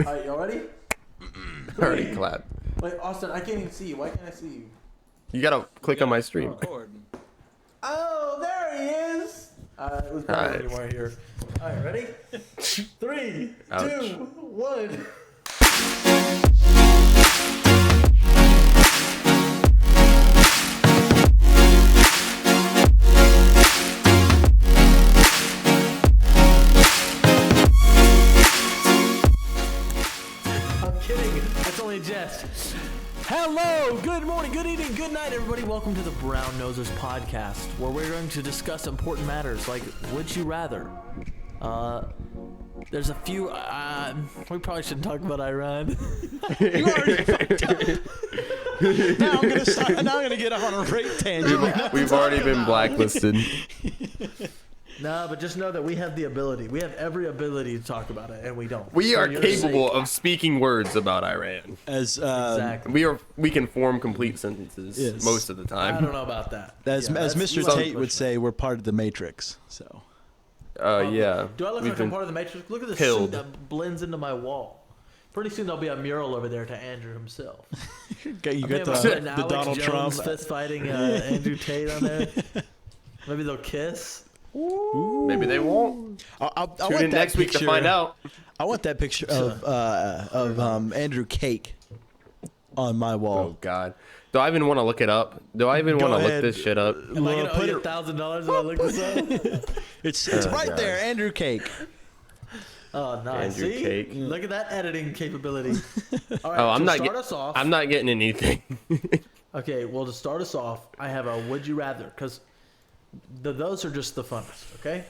All right, y'all ready? Already clapped. Wait, Austin, I can't even see you. Why can't I see you? You gotta click on my stream. Oh, there he is. It was better when you weren't here. All right, ready? 3, Ouch. 2, 1. I'm kidding. That's only a jest. Hello, good morning, good evening, good night, everybody. Welcome to the Brown Nosers podcast, where we're going to discuss important matters like would you rather. There's a few. We probably shouldn't talk about Iran. You already fucked up. Now I'm gonna get on a rape tangent. We've already been blacklisted. No, but just know that we have the ability. We have every ability to talk about it, and we don't. We For are your capable sake. of speaking words about Iran. As Exactly. We can form complete sentences Yes. most of the I time. don't know about that. as Yeah, that's- Mr. you like Tate to would push say, we're part of the Matrix. So Yeah. Do I look We've like I'm been- part of the Matrix? Look at the pilled. suit that blends into my wall. Pretty soon there'll be a mural over there to Andrew himself. you I'm get thinking about the putting Alex Donald Jones Trump. fist fighting Andrew Tate on there. Maybe they'll kiss. Maybe they won't. I Tune want in that next week to picture- find out. I want that picture of Andrew Cake on my Oh wall. God. Do I even want to look it up? Do I even Go want to look ahead. this shit up? Am I Well, gonna owe put you it- $1,000 if I look this up? It's Oh, right God. there, Andrew Cake. Oh, nice. Andrew See? Cake. Look at that editing capability. All right, Oh, I'm to not. start us off. I'm not getting anything. Okay, well, to start us off, I have a would you rather, because those are just the funnest, okay?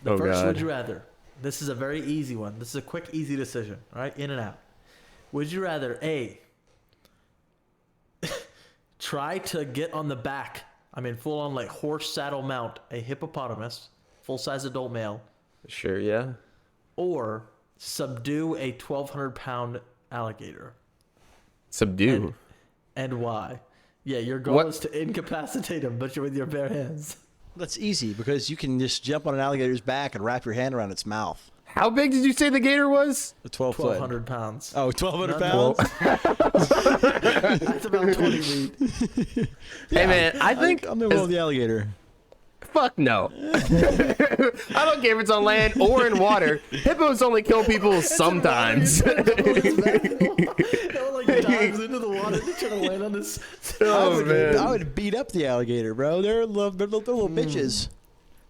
The Oh, first God. would you rather. This is a very easy one. This is a quick, easy decision, all right? In and out. Would you rather, A, try to get on the back, full on like horse saddle mount, a hippopotamus, full size adult male, Sure. Yeah. or subdue a 1,200 pound alligator? Subdue. And why? Yeah, your goal What? is to incapacitate him, but you're with your bare hands. That's easy because you can just jump on an alligator's back and wrap your hand around its mouth. How big did you say the gator was? A 12 foot. 1,200 pounds. Oh, 1,200 No, pounds? That's about 20 feet. Hey man, I think I'm the one with the alligator. fuck no. I don't care if it's on land or in water. Hippos only kill people sometimes. It like dives into the water to try to land on this. Oh man. I would beat up the alligator, bro. They're little bitches.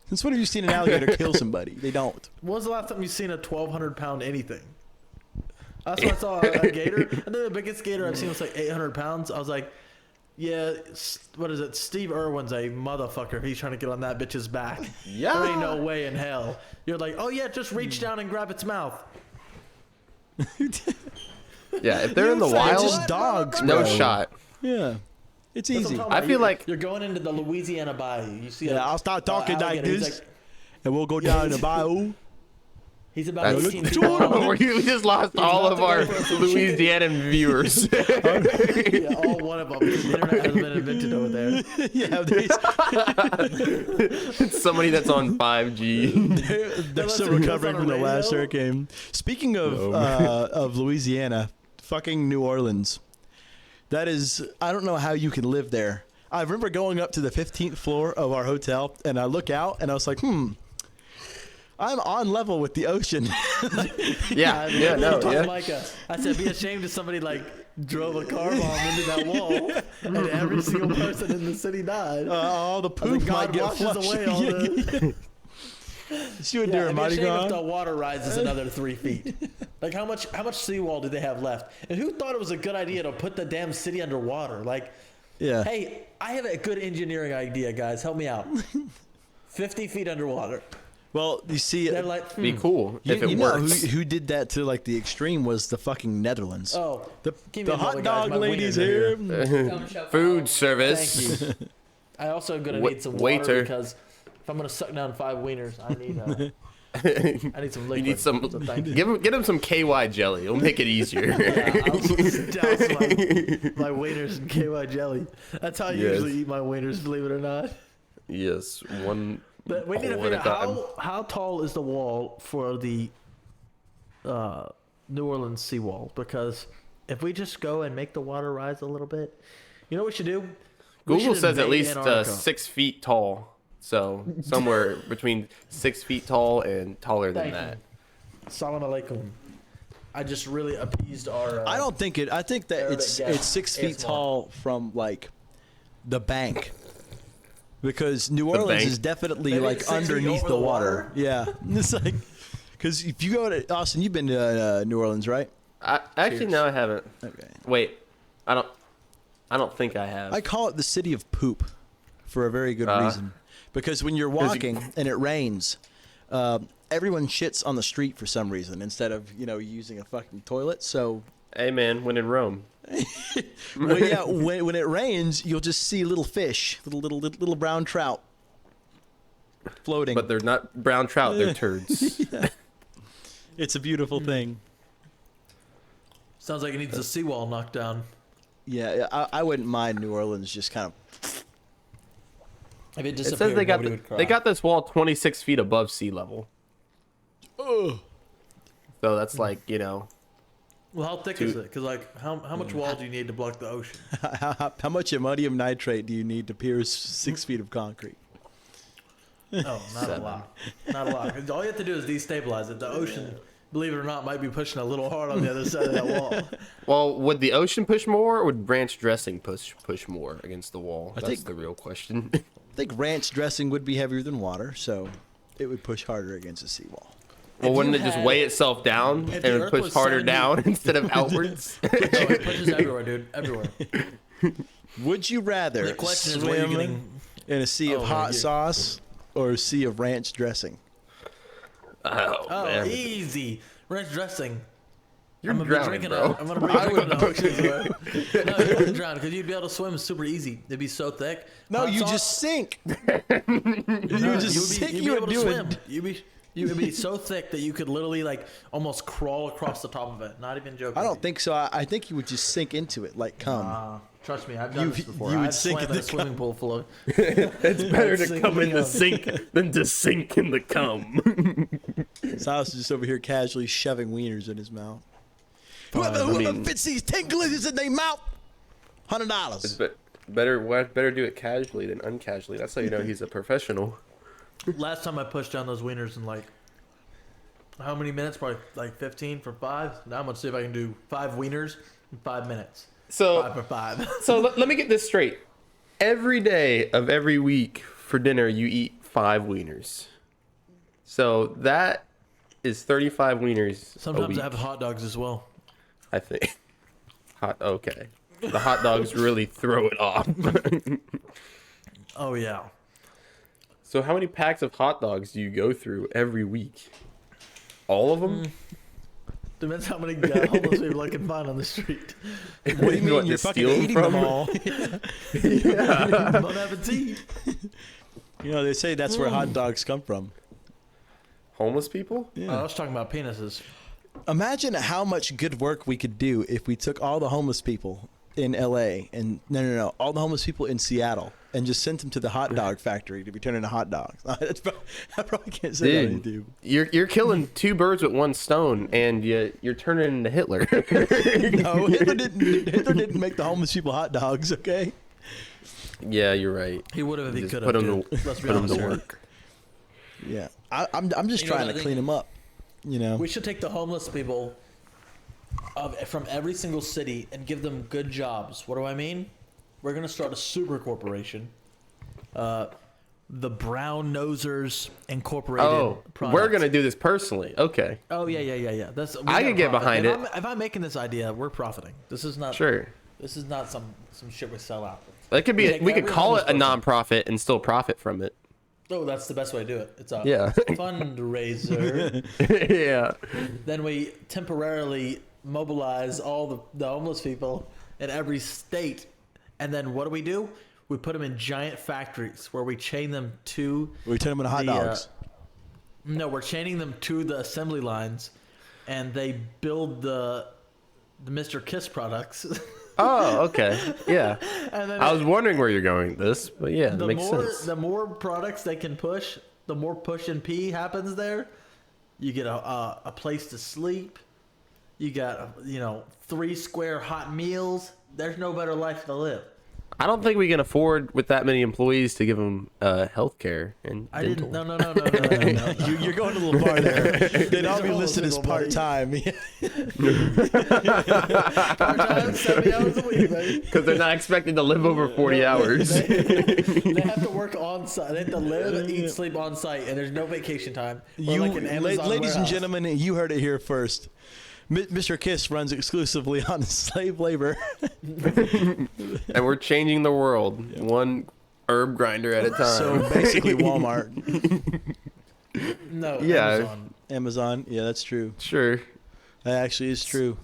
Since when have you seen an alligator kill somebody? They don't. When was the last time you seen a 1,200 pound anything? That's when I saw a gator. I think the biggest gator I've seen was like 800 pounds. I was like, yeah, what is it? Steve Irwin's a motherfucker. He's trying to get on that bitch's back. Yeah. There ain't no way in hell. You're like, oh yeah, just reach down and grab its mouth. Yeah, if they're in the It's wild, just dogs, no bro. shot. Yeah. It's That's what I'm easy. talking I about. feel You're- like- you're going into the Louisiana Bayou. You see, Yeah, I'll start talking like alligator. He's this, and we'll go down the bayou. He's about That's 18 feet long. we just lost all about of to our go for some Louisiana viewers. Yeah, all one of them. The internet has been invented over there. Yeah, Somebody that's on 5G. they're still Unless it recovering goes on from the a last radio. hurricane. Speaking of Louisiana, fucking New Orleans. That is, I don't know how you can live there. I remember going up to the 15th floor of our hotel, and I look out, and I was like, I'm on level with the ocean. Yeah, I no, told yeah. Micah, I said, be ashamed if somebody like drove a car bomb into that wall, and every single person in the city died. All the I poop think might God get washes flushed. away all the. See what Yeah, they're I'd be Mardi ashamed if Gras? the water rises another 3 feet. Like how much seawall do they have left? And who thought it was a good idea to put the damn city underwater? Like, Yeah. hey, I have a good engineering idea, guys. Help me out. 50 feet underwater. Well, you see, They're like, Be cool if it you know works. who did that to like the extreme was the fucking Netherlands. oh, the give me the hot another, guys. dog My ladies wieners are here. Food service. Thank you. I also am gonna Wa- need some water waiter. because if I'm gonna suck down 5 wieners, I need some liquid. You need some. So thank you. Get him some KY jelly. It'll make it easier. Yeah, I'll just douse my wieners in KY jelly. That's how I Yes. usually eat my wieners, believe it or not. Yes, one. But we need to hole figure at a out time. how tall is the wall for the New Orleans seawall, because if we just go and make the water rise a little bit, you know what we should do? We Google should says at invade least Antarctica. 6 feet tall. So somewhere between 6 feet tall and taller than Thank that. you. Salam alaikum. I just really appeased our. I don't think it. I think that Arabic it's guest, 6 feet ASMR. tall from like the bank, because New The Orleans bank? is definitely Maybe like 6 feet underneath over the the water. water? Yeah, it's like because if you go to Austin, you've been to New Orleans, right? Actually, Cheers. no, I haven't. Okay. Wait, I don't think I have. I call it the city of poop for a very good reason. Because when you're 'Cause you- walking and it rains, everyone shits on the street for some reason instead of using a fucking toilet. So, Hey man, when in Rome. well, yeah, when it rains, you'll just see little fish, little brown trout floating. But they're not brown trout, they're turds. It's a beautiful thing. Sounds like it needs a seawall knocked down. Yeah, I wouldn't mind New Orleans just kind of. If it It disappeared, says nobody would cry. they got this wall 26 feet above sea level. Ugh. So that's like, Well, how thick is it? Because like, how much wall do you need to block the ocean? How much ammonium nitrate do you need to pierce 6 feet of concrete? Oh, not a lot. Not a lot. 'Cause all you have to do is destabilize it. The ocean, believe it or not, might be pushing a little hard on the other side of that wall. Well, would the ocean push more, or would ranch dressing push more against the wall? That's think- the real question. I think ranch dressing would be heavier than water, so it would push harder against a seawall. Well, If wouldn't you it just had- weigh itself down if and the it would Earth push was harder 70 down instead of outwards? No, it pushes everywhere, dude. Everywhere. Would you rather The question is where you're swim getting. in a sea of Oh, hot yeah. sauce or a sea of ranch dressing? Oh, Oh, man. easy. Ranch dressing. You're I'm gonna drowning, be drinking bro. I'm gonna be drinking the ocean. No, you wouldn't drown because you'd be able to swim super easy. It'd be so thick. No, Hot you sauce- just sink. No, you just sink. you'd be You able would to do swim. it. You would be so thick that you could literally like almost crawl across the top of it. Not even joking. I don't think so. I think you would just sink into it like cum. Trust me, I've done You- this before. you would I've sink swam in in a the swimming pool full of. It's better to Sink come in in the the cum. sink than to sink in the cum. Silas is just over here casually shoving wieners in his mouth. Fine. Whoever I mean- fits these 10 glizzies in their mouth, $100. But better do it casually than uncasually. That's how you know he's a professional. Last time I pushed down those wieners in like how many minutes? Probably like 15 for 5. Now I'm gonna see if I can do 5 wieners in 5 minutes. 5 So for 5. so let me get this straight. Every day of every week for dinner you eat 5 wieners. So that is 35 wieners a Sometimes week, I have hot dogs as well. I think. Okay. The hot dogs really throw it off. Oh yeah. So how many packs of hot dogs do you go through every week? All of them? Depends how many homeless people I can find on the street. What do you mean? want You're to fucking steal 'em eating from? them all. Bon appetit. They say that's where hot dogs come from. Homeless people? I was talking about penises. Imagine how much good work we could do if we took all the homeless people in LA and all the homeless people in Seattle and just sent them to the hot dog factory to be turned into hot dogs. I probably can't say that on Dude, YouTube. you're killing 2 birds with 1 stone, and you're turning into Hitler. No, Hitler didn't make the homeless people hot dogs. Okay. Yeah, you're right. He would have if he Just could put have. him to, Let's be put him honest to here. work. Yeah, I'm just You know trying what to I clean think? them up. We should take the homeless people from every single city and give them good jobs. What do I mean? We're gonna start a super corporation. The Brown Nosers Incorporated. Oh, Products. we're gonna do this personally. Okay, Oh yeah. That's. I could get behind it. If I'm making this idea, we're profiting. This is not. sure. This is not some shit we sell out. That could be. Take We could every call it a homeless nonprofit and still profit from it. Oh, that's the best way to do it. It's a Yeah. fundraiser. Yeah. Then we temporarily mobilize all the homeless people in every state. And then what do? We put them in giant factories where we chain them to... We turn them into hot dogs. No, we're chaining them to the assembly lines. And they build the Mr. Kiss products. Oh, okay. Yeah. And then I was wondering where you're going with this, but yeah, it the makes more sense. the more products they can push, the more push and pee happens there. You get a place to sleep. You got 3 square hot meals. There's no better life to live. I don't think we can afford with that many employees to give them health care and I dental. didn't. No. You're going a little far there. They'd all be listed as Single, buddy. part-time. Part-time, 70 hours a week, baby. Because they're not expected to live over 40 hours. They have to work on site. They have to live, eat, sleep on site, and there's no vacation time. We're like an Amazon ladies and warehouse. gentlemen, you heard it here first. Mr. Kiss runs exclusively on slave labor. And we're changing the world one herb grinder at a time. So basically Walmart, No, Yeah. Amazon. Amazon. Yeah, that's true. Sure. That actually is true.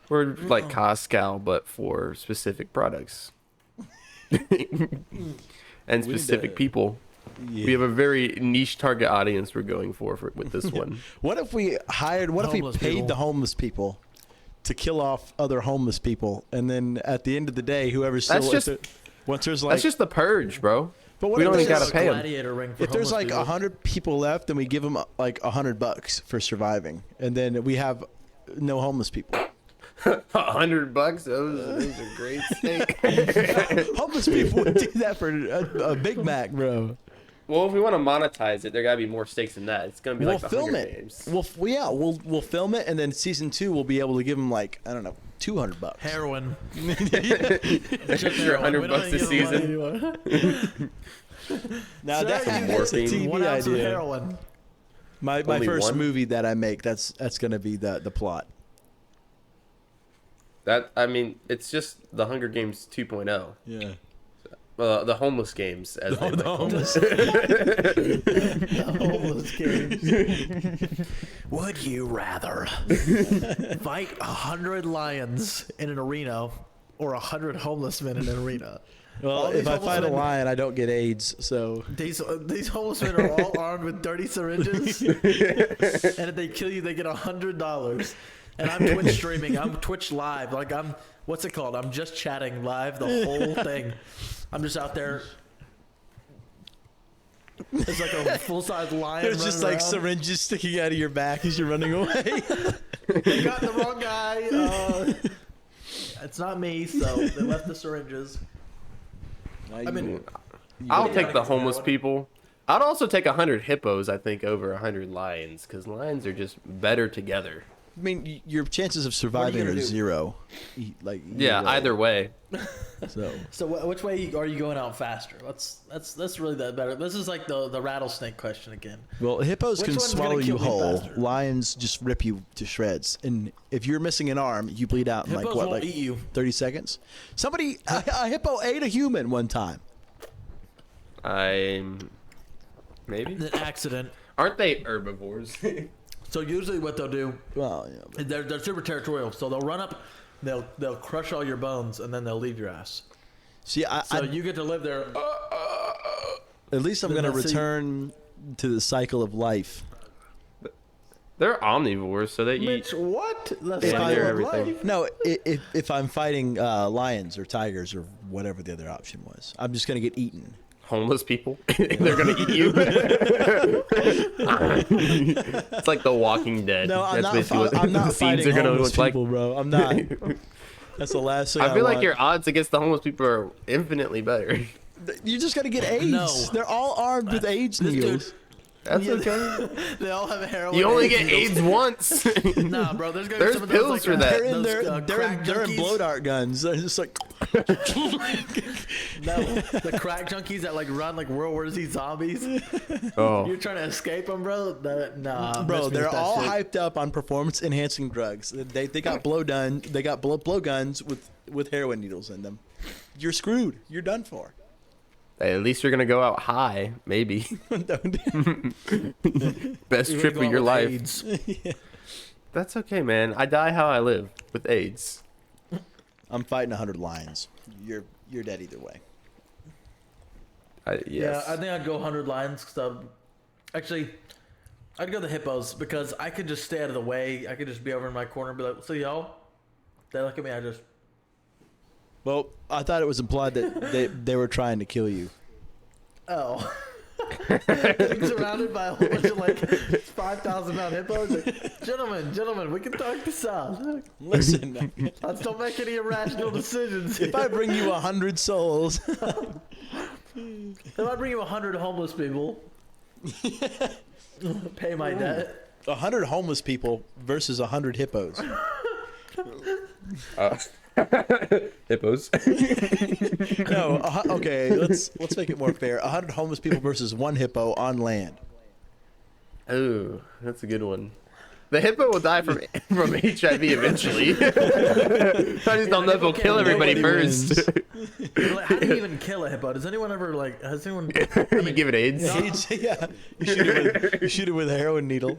We're like Costco, but for specific products. And We need specific to- people. Yeah. We have a very niche target audience we're going for with this one. What if we hired? What if we Homeless paid people. the homeless people to kill off other homeless people, and then at the end of the day, whoever's still That's just- once there's like, That's just the purge, bro. but what we if don't there's even just- gotta pay 'em. Gladiator ring for if there's homeless like people. 100 people left, then we give them like $100 for surviving, and then we have no homeless people. $100. Those are great steak. Homeless people would do that for a Big Mac, bro. Well, if we want to monetize it, there gotta be more stakes than that. It's gonna be We'll like the film Hunger it. Games. We'll film it, and then season 2 we'll be able to give them like I don't know $200. Heroin. Extra $100 a season. Now Sir, that's you a get morphine. TV 1 ounce of idea. heroin. My Only first one? movie that I make that's gonna be the plot. It's just the Hunger Games 2.0. Yeah. The homeless games, as they might call them. Homeless games. Would you rather fight 100 lions in an arena or 100 homeless men in an arena? Well, All these if I homeless fight a men- lion, I don't get AIDS. So These homeless men are all armed with dirty syringes, and if they kill you, they get $100. And I'm Twitch streaming. I'm Twitch live. Like what's it called? I'm just chatting live the whole thing. I'm just out there. It's like a full-size lion. there's just running like around. syringes sticking out of your back as you're running away. They got the wrong guy. It's not me, so they left the syringes. I mean, I'll Yeah. take the homeless people. I'd also take 100 hippos, I think, over 100 lions, because lions are just better together. I mean, your chances of surviving gonna are do? zero. Yeah, either way. So so which way are you going out faster? That's really that better. This is like the rattlesnake question again. well, hippos Which can one's gonna swallow you kill me whole. faster? Lions just rip you to shreds. And if you're missing an arm, you bleed out in Hippos like what, won't like eat you. 30 seconds? A hippo ate a human one time. Maybe. An accident. Aren't they herbivores? So usually what they'll do, Well, yeah, but they're super territorial. So they'll run up, they'll crush all your bones, and then they'll leave your ass. see, So you get to live there. at least I'm Then gonna that's the- return to the cycle of life. They're omnivores, so they eat. Mitch, what? The If cycle I- of everything. life? No, if I'm fighting lions or tigers or whatever the other option was, I'm just gonna get eaten. Homeless people. They're gonna eat you. It's like The Walking Dead. No, I'm That's not. basically what I'm not the scenes fighting are gonna homeless look like. people, bro. I'm not. That's the last thing I feel like want. your odds against the homeless people are infinitely better. You're just gonna get AIDS. No. They're all armed with AIDS This needles. dude- That's Yeah, okay. They all have heroin. You only get needles. AIDS once. Nah, bro. There's gonna There's be some of those, pills like, for that. They're in those, their crack they're in junkies. blow dart guns. They're just like No, the crack junkies that like run like World War Z zombies. Oh. You're trying to escape them, bro. Nah, bro. miss me They're with that all shit. hyped up on performance enhancing drugs. They got blow guns with heroin needles in them. You're screwed. You're done for. Hey, at least you're gonna go out high, maybe. Best You're trip gonna of go your out life. with AIDS. That's okay, man. I die how I live, with AIDS. I'm fighting 100 lions. You're dead either way. Yes. Yeah, I think I'd go 100 lions. Actually, I'd go the hippos because I could just stay out of the way. I could just be over in my corner and be like, so y'all, they look at me, I just, Well, I thought it was implied that they were trying to kill you. oh. Getting surrounded by a whole bunch of like 5,000 pound hippos. Like, gentlemen, we can talk this out. Listen, Let's don't make any irrational decisions. if I bring you 100 souls, If I bring you 100 homeless people, pay my debt. 100 homeless people versus 100 hippos. Hippos. No, okay, let's make it more fair. 100 homeless people versus 1 hippo on land. Oh, that's a good one. The hippo will die from HIV eventually. I just don't know if he'll kill everybody Nobody first. Like, how do you even kill a hippo? Does anyone ever like? Has anyone? You give it AIDS. Yeah, you shoot it with a heroin needle.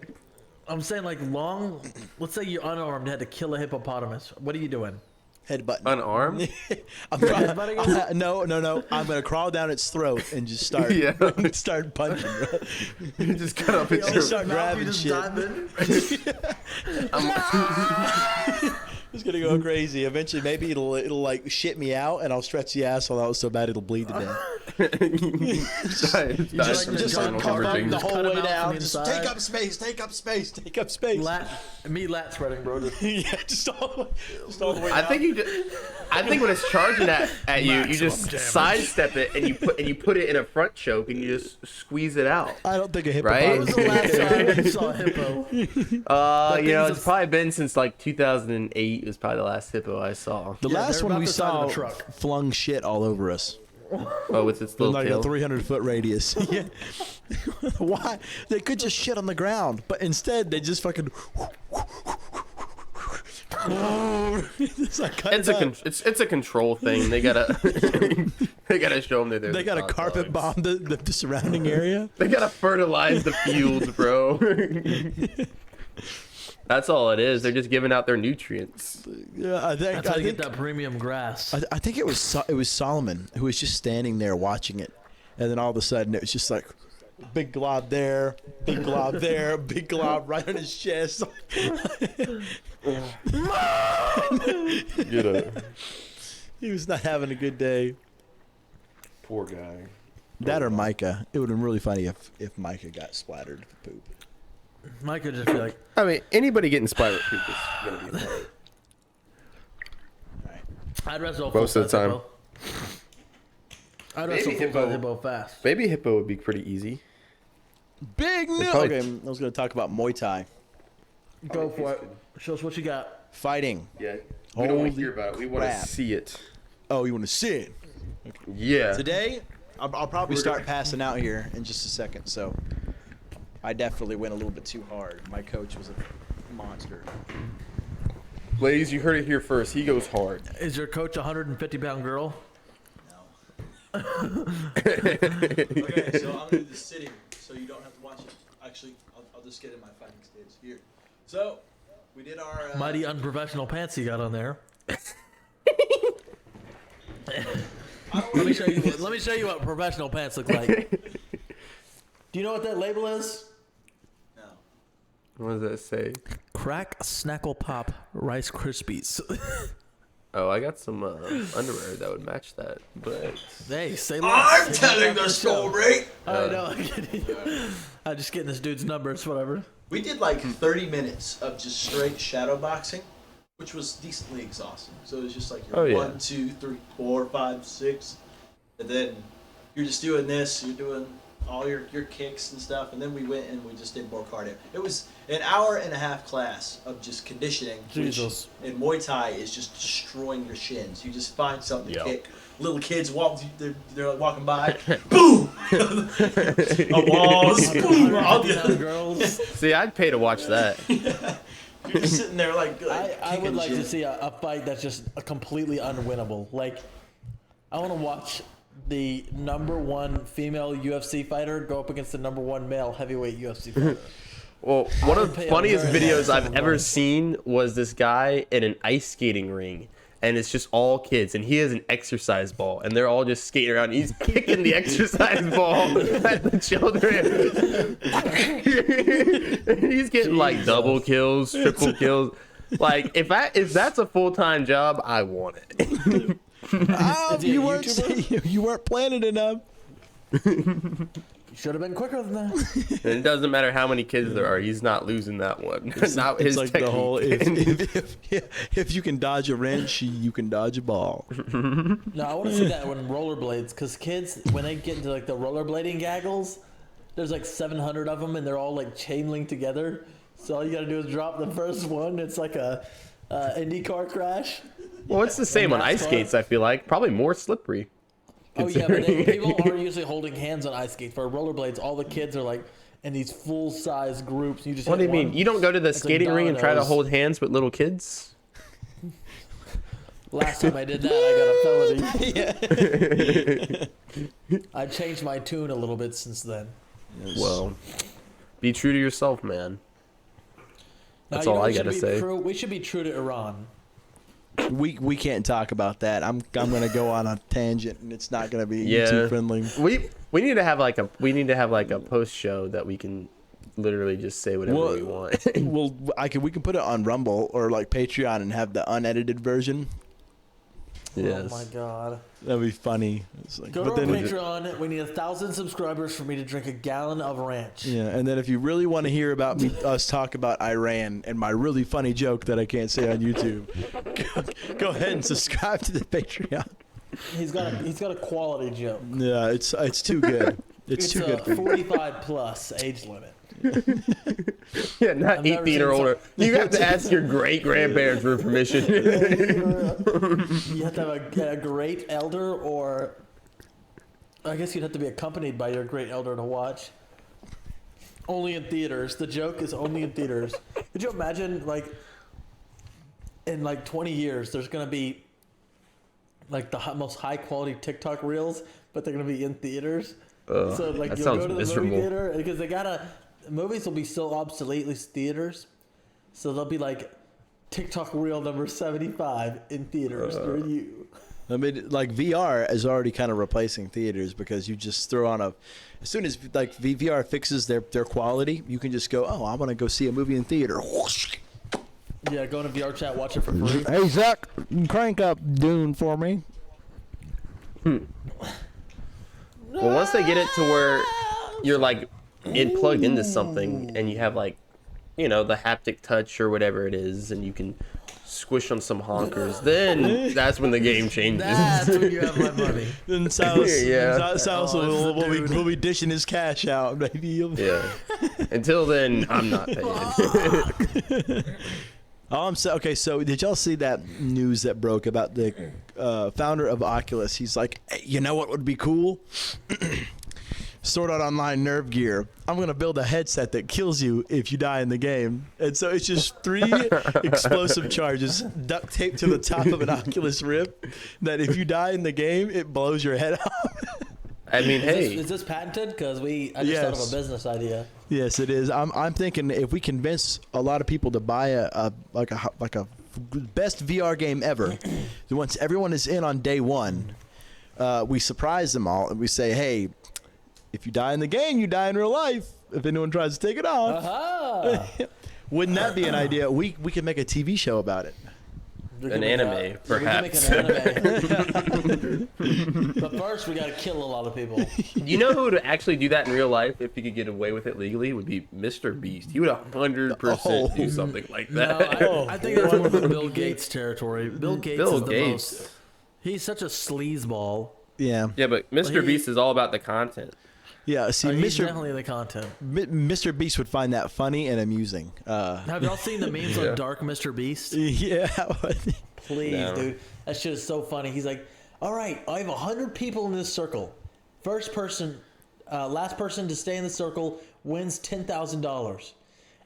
I'm saying like long. Let's say you're unarmed, had to kill a hippopotamus. What are you doing? Headbutt. Unarmed? Headbutting it? No. I'm gonna crawl down its throat and just start Yeah. start punching. You just cut off its Just throat. start grabbing You just shit. dive in. It's gonna go crazy. Eventually, maybe it'll like shit me out, and I'll stretch the asshole out so bad it'll bleed to death. Just like carve out the whole Cut 'em way out down. from the Just inside. take up space. Take up space. Take up space. Lat spreading, bro. Yeah, just all the way I down. think I think when it's charging at you, you just damage. sidestep it and you put it in a front choke and you just squeeze it out. I don't think a Right? When hippopotamus. was the last time you saw a hippo? You know, things it's probably been since like 2008 was probably the last hippo I saw. The Yeah, last they're one about we the size of saw a truck. flung shit all over us. Oh, with its In little like tail. a 300-foot radius. Yeah. Why? They could just shit on the ground, but instead they just fucking. It's like cut It's it a up. it's a control thing. They gotta they gotta show them that they're They the got to top carpet dogs. bomb the surrounding area. They gotta fertilize the fields, bro. That's all it is. They're just giving out their nutrients. Yeah, I think. That's how I you think, get that premium grass. I think it was Solomon who was just standing there watching it, and then all of a sudden it was just like, big glob there, big glob there, big glob right on his chest. Get a He was not having a good day. poor guy. That or Micah. It would have been really funny if Micah got splattered with poop. Mike could just be like, I mean, anybody getting splattered with poop is gonna be a fight. I'd wrestle a Most of the full-size time. hippo. I'd wrestle a Maybe full-size hippo. hippo fast. Maybe hippo would be pretty easy. Big no. probably- Okay, I was going to talk about Muay Thai Go for it. Show us what you got. fighting. Yeah. We don't want Holy to hear about it. We want crap. to see it. Oh, you want to see it? Yeah. Today, I'll probably start passing out here in just a second. So, I definitely went a little bit too hard. My coach was a monster. Ladies, you heard it here first. He goes hard. Is your coach a 150-pound girl? Okay, so I'm gonna do the sitting, so you don't have to watch it. Actually, I'll just get in my fighting stance here. So, we did our Mighty unprofessional pants you got on there. Let me show you. Let me show you what professional pants look like. Do you know what that label is? No. What does that say? Crack Snackle Pop Rice Krispies. Oh, I got some underwear that would match that, but Hey, say less. I'm telling the story. I know. I'm kidding. I'm just getting this dude's numbers, whatever. We did like 30 minutes of just straight shadow boxing, which was decently exhausting. So it was just like Oh, you're yeah. 1, 2, 3, 4, 5, 6, and then you're just doing this. You're doing all your kicks and stuff, and then we went and we just did more cardio. It was an hour and a half class of just conditioning, Jesus. which in Muay Thai is just destroying your shins. You just find something to Yeah. kick. Little kids walk, they're like walking by, boom, a wall, boom, all the 150-pound girls. see, I'd pay to watch that. You're just sitting there like I would kicking like to shit. see a fight that's just completely unwinnable. Like, I want to watch the #1 female UFC fighter go up against the #1 male heavyweight UFC fighter. Well, one of the pay a funniest very videos I've handsome ever money. seen was this guy in an ice skating ring, and it's just all kids, and he has an exercise ball, and they're all just skating around. And he's kicking the exercise ball at the children. He's getting like double kills, triple kills. Like if that's a full-time job, I want it. Oh, Is he a you weren't YouTuber? you weren't planning enough. Should have been quicker than that. And it doesn't matter how many kids there are, he's not losing that one. Not his It's like technique. the whole if you can dodge a wrench, you can dodge a ball. No, I want to see that when rollerblades, because kids, when they get into like the rollerblading gaggles, there's like 700 of them, and they're all like chain linked together. So all you gotta do is drop the first one. It's like a IndyCar crash. Well, it's the same on ice NASCAR. skates, I feel like. Probably more slippery. Oh yeah, but people are usually holding hands on ice skates. For rollerblades, all the kids are like in these full size groups. You just What do hit you mean? one. You don't go to the It's like skating ring and try to dominoes. hold hands with little kids? Last time I did that, I got a felony. I changed my tune a little bit since then. Well, be true to yourself, man. That's Now, all you know I we should gotta be say. True, we should be true to Iran. We can't talk about that. I'm gonna go on a tangent, and it's not gonna be Yeah. YouTube friendly. We need to have like a post show that we can literally just say whatever Well, we want. Well, we can put it on Rumble or like Patreon and have the unedited version. Yes. Oh my god. That'd be funny. It's like, Go to but our then, Patreon. We need 1,000 subscribers for me to drink a gallon of ranch. yeah, and then if you really want to hear about us talk about Iran and my really funny joke that I can't say on YouTube, go ahead and subscribe to the Patreon. He's got a quality joke. Yeah, it's too good. It's too a good for you. 45 plus age limit. Yeah, not I've never 18 or seen older. You have to ask your great grandparents for permission. You have to have a great elder, or I guess you'd have to be accompanied by your great elder to watch. Only in theaters. The joke is only in theaters. Could you imagine, like, in like 20 years, there's gonna be like the most high quality TikTok reels, but they're gonna be in theaters. Ugh, So like that you'll sounds go to the miserable. movie theater because movies will be so obsolete, at least theaters. So they'll be like TikTok reel number 75 in theaters near you. I mean, like VR is already kind of replacing theaters because you just throw on as soon as like VR fixes their quality, you can just go, oh, I want to go see a movie in theater. Yeah, go into VR chat, watch it for free. Hey Zach, crank up Dune for me. Well, once they get it to where you're like plugged into something and you have like, you know, the haptic touch or whatever it is, and you can squish on some honkers, then that's when the game changes. That's when you have my money. Then Silas, Yeah. Silas Oh, will be dishing his cash out, baby. Yeah. Until then, I'm not paying. Okay, so did y'all see that news that broke about the founder of Oculus? He's like, hey, you know what would be cool? Sword Art Online Nerve Gear. I'm going to build a headset that kills you if you die in the game. And so it's just 3 explosive charges duct taped to the top of an Oculus Rift that if you die in the game, it blows your head off. I mean, hey, Is this patented? Because I just thought of Yes. a business idea. Yes, it is. I'm thinking if we convince a lot of people to buy a best VR game ever, once everyone is in on day one, we surprise them all and we say, hey, if you die in the game, you die in real life. If anyone tries to take it off, Aha! wouldn't that be an idea? We could make a TV show about it. an anime, perhaps. We can make an anime. But first, we got to kill a lot of people. You know who would actually do that in real life if he could get away with it legally would be Mr. Beast. He would 100% do something like No, that. I think that's more of a Bill Gates territory. Bill Gates Bill is the Gates. most. He's such a sleazeball. Yeah, Yeah, but Mr. He- Beast is all about the content. yeah. See, He's Mr. definitely the content. Mr. Beast would find that funny and amusing. Have y'all seen the memes Yeah. on Dark Mr. Beast? Yeah. Please, No. dude. That shit is so funny. He's like, all right, I have 100 people in this circle. Last person to stay in the circle wins $10,000.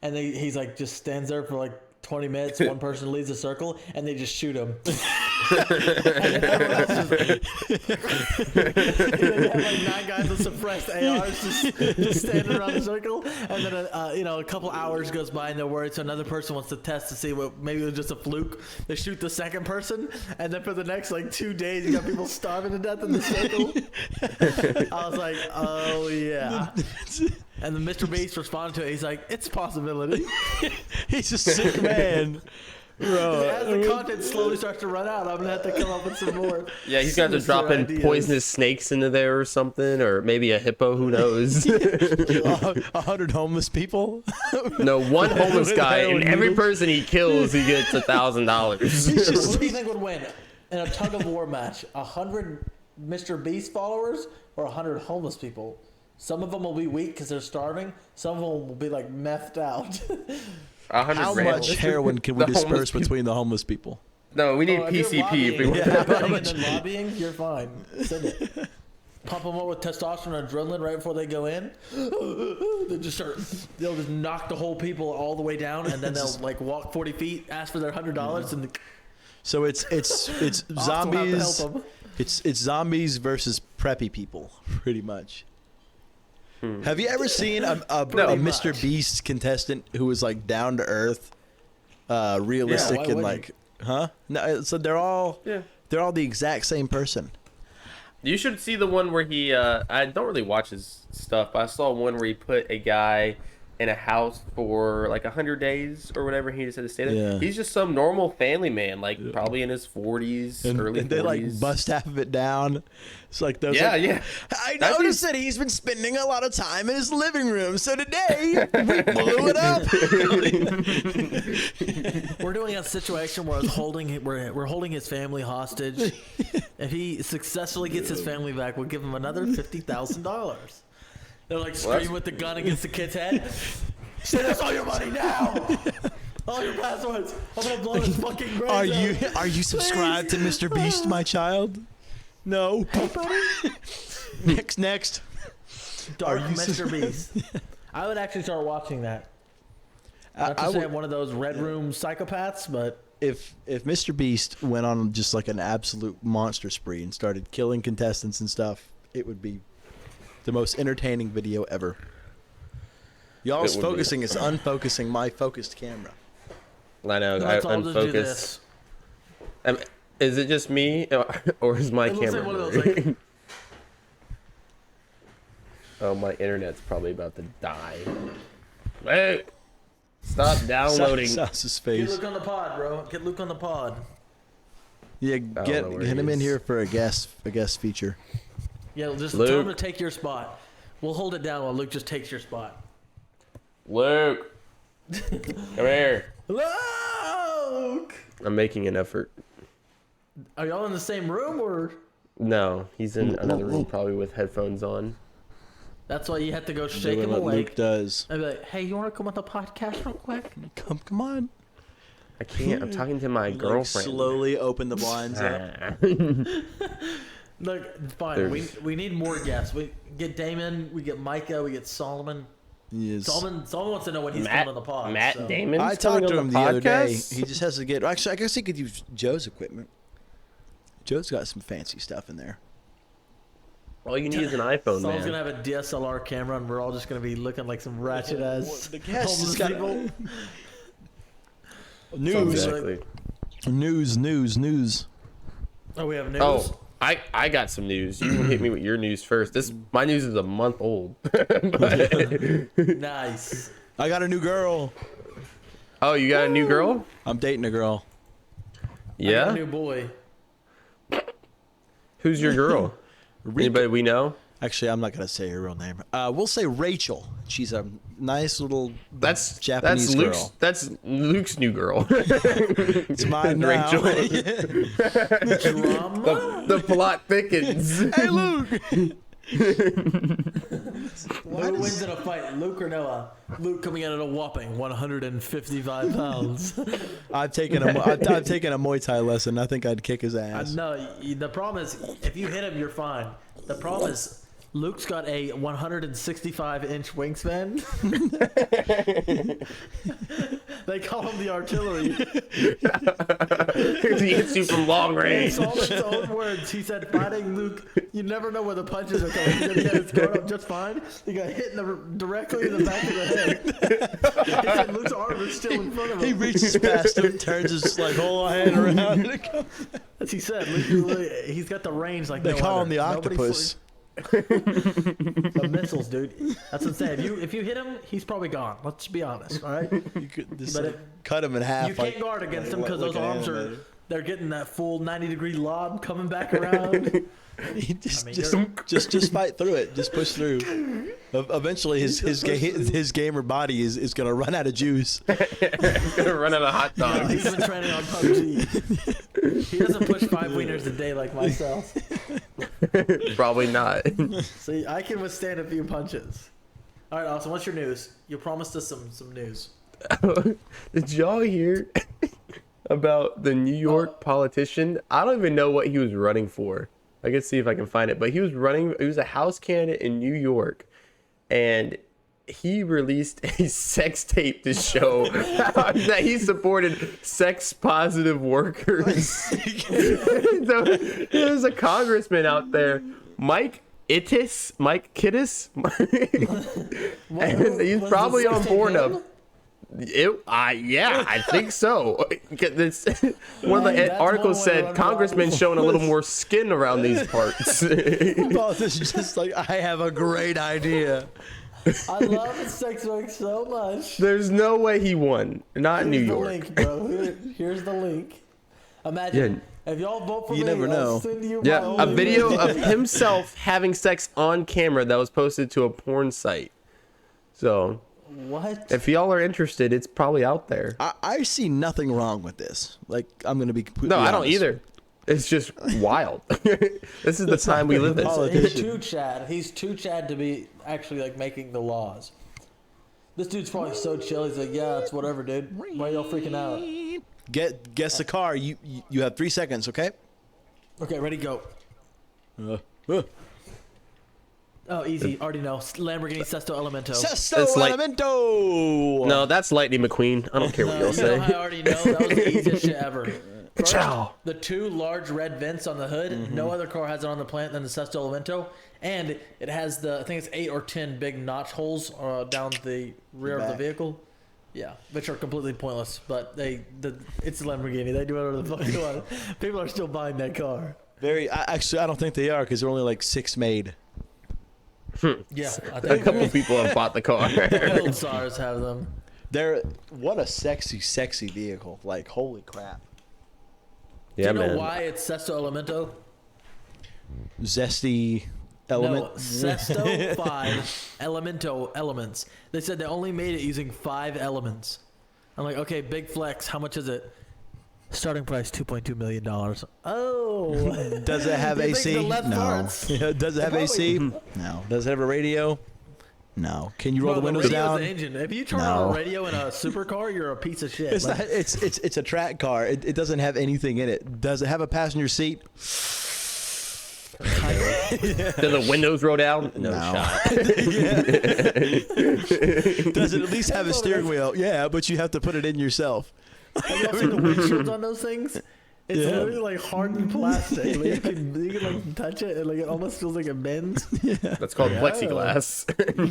And he's like, just stands there for like 20 minutes. One person leaves the circle, and they just shoot him. And then everyone else just, they have like 9 guys with suppressed ARs just standing around the circle. And then a couple hours goes by and they're worried, so another person wants to test to see what maybe it was just a fluke. They shoot the second person, and then for the next like 2 days, you got people starving to death in the circle. I was like, oh yeah. And then Mr. Beast responded to it. He's like, it's a possibility. He's a sick man. As the content slowly starts to run out, I'm gonna have to come up with some more. Yeah, he's got to sinister drop in ideas. poisonous snakes into there or something, or maybe a hippo. Who knows? 100 homeless people. No, one homeless With guy, and heroin every needles. person he kills, he gets $1,000. Who do you think would win in a tug of war match? 100 Mr. Beast followers or 100 homeless people? Some of them will be weak because they're starving. Some of them will be like methed out. 100 How grand. much heroin can we The homeless disperse people. between the homeless people? No, we need Oh, if you're PCP. If we lobbying, want yeah, how and much? then lobbying, you're fine. Send it. Pump them up with testosterone and adrenaline right before they go in. They just start. They'll just knock the whole people all the way down, and then they'll like walk 40 feet, ask for their $100, and So it's Austin will have to zombies. help 'em. It's zombies versus preppy people, pretty much. Have you ever seen a Pretty Mr. much. Beast contestant who was like down to earth, realistic, why and wouldn't like, huh? No, so they're all Yeah. the exact same person. You should see the one where he. I don't really watch his stuff, but I saw one where he put a guy in a house for like 100 days or whatever he just had to stay there. Yeah. He's just some normal family man, like probably in his 40s, early And they 40s. like bust half of it down. It's like those. Yeah, like, yeah. I That'd be- noticed that he's been spending a lot of time in his living room, so today we blew it up. We're doing a situation where we're holding his family hostage. If he successfully gets his family back, we'll give him another $50,000. They're like screaming with the gun against the kid's head. Send us all your money now. All your passwords. I'm gonna blow his fucking brains out. Are you subscribed to Mr. Beast, my child? No. Next. Dark Are you Mr. Beast. I would actually start watching that. Not to I say would- I'm one of those red room psychopaths, but If Mr. Beast went on just like an absolute monster spree and started killing contestants and stuff, it would be the most entertaining video ever. Y'all's It would be. focusing is unfocusing my focused camera. I know. I let's all just do unfocused. this. Is it just me, or is my It looks camera? like one of those, blurry? like- Oh, my internet's probably about to die. Wait! Stop downloading. Sauce's Get face. Luke on the pod, bro. Get Luke on the pod. Yeah, don't get know where him he in is. here for a guest feature. Yeah, just Luke. tell him to take your spot. We'll hold it down while Luke just takes your spot. Luke, come here. Luke! I'm making an effort. Are y'all in the same room, or No, he's in another room, probably with headphones on. that's why you have to go shake Doing him what awake? Luke does. And be like, hey, you want to come on the podcast real quick? Come on. I can't. I'm talking to my Like, girlfriend. slowly open the blinds up. Look, fine. There's- We need more guests. We get Damon, we get Micah, we get Solomon. Yes. Solomon wants to know when he's Matt, coming on the pod. Matt so. Damon. I talked to him the other day. podcast? He just has to get. Actually, I guess he could use Joe's equipment. Joe's got some fancy stuff in there. All you need is an iPhone, Someone's man. gonna have a DSLR camera, and we're all just gonna be looking like some ratchet ass The guest homeless has got people. news, Exactly. news. Oh, we have news. Oh, I got some news. You can hit me with your news first. My news is a month old. Nice. I got a new girl. Oh, you got a new girl? I'm dating a girl. I got a Yeah. new boy. Who's your girl? Anybody we know? Actually, I'm not gonna say her real name. We'll say Rachel. She's a nice little That's Japanese Luke's, girl. That's Luke's new girl. It's mine now. Rachel. Drama? The plot thickens. Hey, Luke. Who wins in a fight, Luke or Noah? Luke coming in at a whopping 155 pounds. I've taken a Muay Thai lesson. I think I'd kick his ass. No, the problem is if you hit him, you're fine. The problem is Luke's got a 165-inch wingspan. They call him the artillery. He hits you from long In range. Solomon's own words, he said, fighting Luke, you never know where the punches are coming. He had his guard up just fine. He got hit directly in the back of the head. He said Luke's arm is still in front of him. He reaches past him, turns his like whole hand around. As he said, Luke, he's got the range like They no call him other. the Nobody octopus. The missiles, dude. That's what I'm saying. If you hit him, he's probably gone. Let's be honest, all right? You could just But like, cut him in half. You can't guard against him because those arms are. They're getting that full 90-degree lob coming back around. Just fight through it. Just push through. Eventually, his gamer body is gonna run out of juice. He's gonna run out of hot Yeah, dogs. he's been training on PUBG. He doesn't push 5 wieners a day like myself. Probably not. See, I can withstand a few punches. All right, Austin, what's your news? You promised us some news. Did y'all hear about the New York politician? I don't even know what he was running for. I can see if I can find it, but he was a House candidate in New York, and he released a sex tape to show that he supported sex positive workers. So there's a congressman out there, Mike Kittis, and he's Was probably the on sex board tape of. him? Yeah, I think so. This, one of the That's articles one way to said run congressman viral. showing a little more skin around these parts. Politician's just like, I have a great idea. I love the sex work so much. There's no way he won. Not in New Here's the York. link, bro. Here's the link. Imagine if y'all vote for You me, never know. I'll send you Yeah, my a video of himself having sex on camera that was posted to a porn site. So, What? if y'all are interested, it's probably out there. I see nothing wrong with this. Like, I'm gonna be completely No, I don't honest. either. It's just wild. This is the time we live in. He's too Chad. He's too Chad to be actually like making the laws. This dude's probably so chill. He's like, yeah, it's whatever, dude. Why y'all freaking out? Guess the car. You have 3 seconds, okay? Okay, ready, go. Oh, easy. Already know. Lamborghini Sesto Elemento. Sesto It's like- Elemento. No, that's Lightning McQueen. I don't care what No, y'all you know, I say. already know. That was the easiest shit ever. First, Ciao. the 2 large red vents on the hood. No other car has it on the planet than the Sesto Elemento. And it has I think it's 8 or 10 big notch holes down the rear of the Back. vehicle. Yeah, which are completely pointless. But it's a Lamborghini. They do whatever the fuck they want. People are still buying that car. Actually, I don't think they are because there are only like 6 made. Yeah, I A think couple people have bought the car. old SARS have them. What a sexy vehicle. Like, holy crap. Yeah, do you know man. why it's Sesto Elemento? Zesty element. No, Sesto 5 Elemento elements. They said they only made it using 5 elements. I'm like, okay, big flex. How much is it? Starting price $2.2 million. Oh. Does it have You think AC? the left No. parts? Yeah, does it have AC? No. Does it have a radio? No. Can you roll Bro, the windows radio's down? the engine. If you turn No. on a radio in a supercar, you're a piece of shit. It's Like, not. It's a track car. It doesn't have anything in it. Does it have a passenger seat? Do the windows roll down? No, No. shot. Does it at least have a steering wheel? Yeah, but you have to put it in yourself. have you all seen the windshields on those things? It's Yeah. literally like hardened plastic. Like, you can like touch it and like it almost feels like it bends. That's called plexiglass.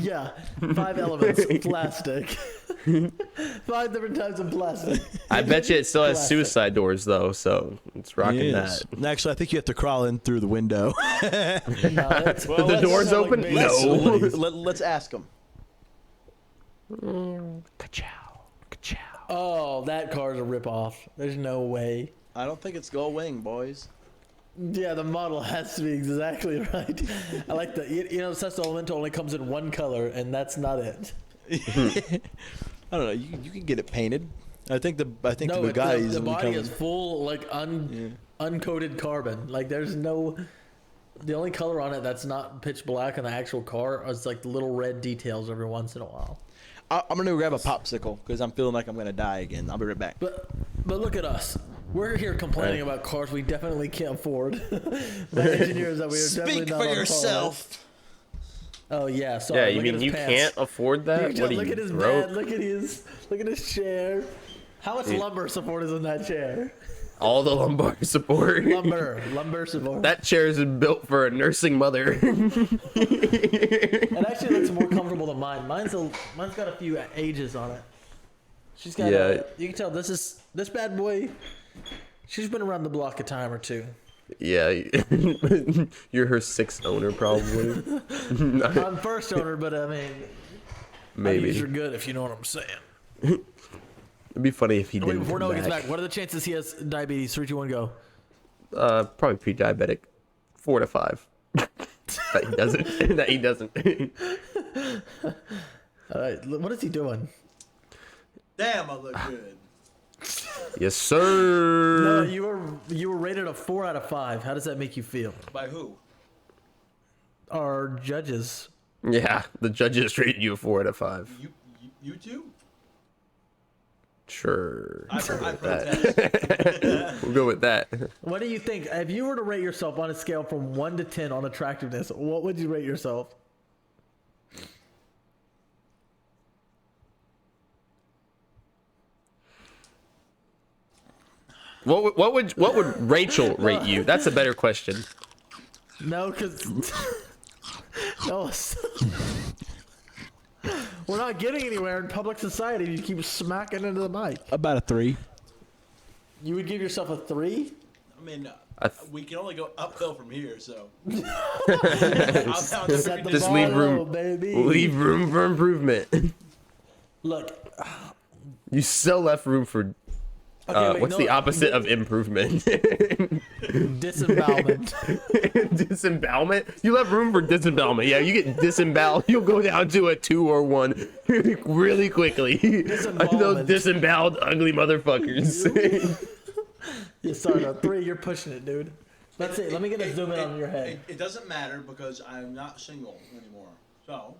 Yeah, 5 elements, plastic. 5 different types of plastic. I bet you it still has Plastic. suicide doors though, so it's rocking Yes. that. Actually, I think you have to crawl in through the window. No, it's, Did the doors open? Let's, No. let's ask them. Ka-chow. Ka-chow. Oh, that car's a ripoff. There's no way. I don't think it's Gull Wing, boys. Yeah, the model has to be exactly right. I like that. You know, Sesto Elemento only comes in one color, and that's not it. I don't know. You can get it painted. I think the No, Bugattis the will body become- is full, like, uncoated carbon. Like, there's no... The only color on it that's not pitch black on the actual car is, like, the little red details every once in a while. I'm gonna go grab a popsicle because I'm feeling like I'm gonna die again. I'll be right back. But look at us. We're here complaining Right. about cars we definitely can't afford. The engineers that we are definitely not on par with. Oh yeah, sorry. Yeah, you look at mean his you pants. can't afford that? Look, What do look you at his broke? bed. Look at his chair. How much lumbar support is in that chair? All the lumbar support. Lumbar support. That chair is built for a nursing mother. It actually looks more comfortable than mine. Mine's got a few ages on it. She's got. Yeah. You can tell this bad boy. She's been around the block a time or two. Yeah, you're her sixth owner probably. I'm first owner, but I mean, Maybe you're good if you know what I'm saying. it'd be funny if he Wait, didn't before come Noah gets back. back, what are the chances he has diabetes? 3, 2, 1, go. Probably pre-diabetic. 4 to 5. That he doesn't. That he doesn't. All right, what is he doing? Damn, I look good. Yes, sir. No, you were rated a 4 out of 5. How does that make you feel? By who? Our judges. Yeah, the judges rated you a 4 out of 5. You too? Sure. I We'll go with protest. that. We'll go with that. What do you think? If you were to rate yourself on a scale from 1 to 10 on attractiveness, what would you rate yourself? What would Rachel rate you? That's a better question. No, because no, we're not getting anywhere in public society. You keep smacking into the mic. About a 3. You would give yourself a 3? I mean, I th- we can only go uphill from here, so. Set the Just bar leave low, room. baby. Leave room for improvement. Look, You still left room for. okay, wait, What's no, the opposite of improvement? disembowelment? Disembowelment? You left room for disembowelment. Yeah, you get disemboweled, you'll go down to a 2 or 1 really quickly. Those Disembowelment. disemboweled, ugly motherfuckers. Yeah, sorry, no, 3. You're pushing it, dude. Let's see. Let me get a zoom in on your head. It doesn't matter because I'm not single anymore. So.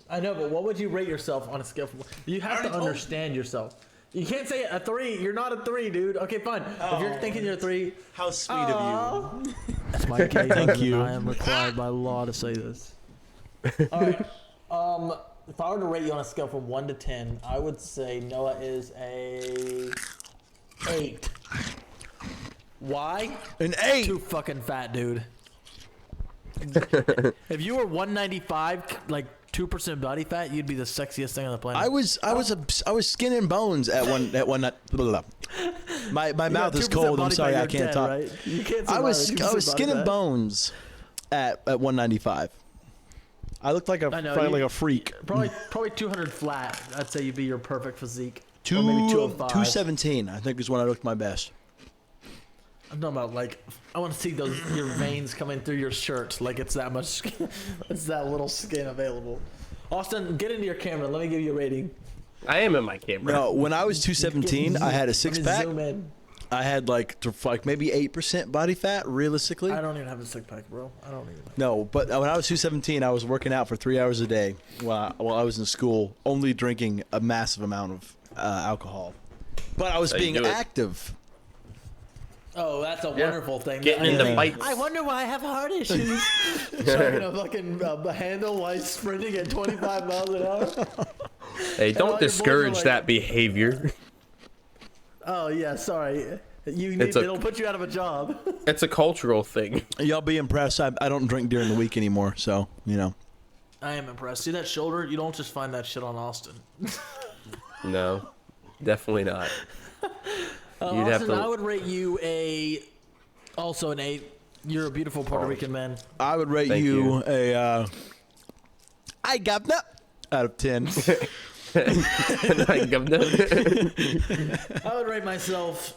I know, but what would you rate yourself on a scale from? You have already to told you. understand yourself. You can't say a 3. You're not a 3, dude. Okay, fine. If you're thinking you're a 3, How sweet of you. that's my case. Thank you. I am required by law to say this. All right. If I were to rate you on a scale from 1 to 10, I would say Noah is a 8. Why? An 8. Too fucking fat, dude. If you were 195, like 2% body fat, you'd be the sexiest thing on the planet. I was skin and bones at one night. My mouth is 2% cold. I'm body sorry, fat, I you're can't dead, talk. Right? You can't I survive was with 2% I was body skin and fat. bones at 195. I looked like I know, probably you- like a freak. Probably 200 flat. I'd say you'd be your perfect physique. Two, Or maybe 205. 217, I think is when I looked my best. I'm talking about like I want to see those your veins coming through your shirt. Like it's that much skin, it's that little skin available. Austin, get into your camera. Let me give you a rating. I am in my camera. No, when I was 217, I had a six Let me pack. Zoom in. I had like maybe 8% body fat realistically. I don't even have a six pack, bro. I don't even. No, but when I was 217, I was working out for 3 hours a day while I was in school, only drinking a massive amount of alcohol. But I was That's how you being do it. active. Oh, that's a Yeah. wonderful thing. Getting into I- fights. I wonder why I have heart issues. Trying to fucking handle while sprinting at 25 miles an hour. Hey, all don't your boys are discourage like- that behavior. Oh yeah, sorry. It's a- It'll put you out of a job. It's a cultural thing. Y'all be impressed. I don't drink during the week anymore, so you know. I am impressed. See that shoulder? You don't just find that shit on Austin. No, definitely not. You'd have Austin, to. I would rate you also an 8. You're a beautiful Puerto Oh. Rican man. I would rate Thank you you. a I got that out of 10. I would rate myself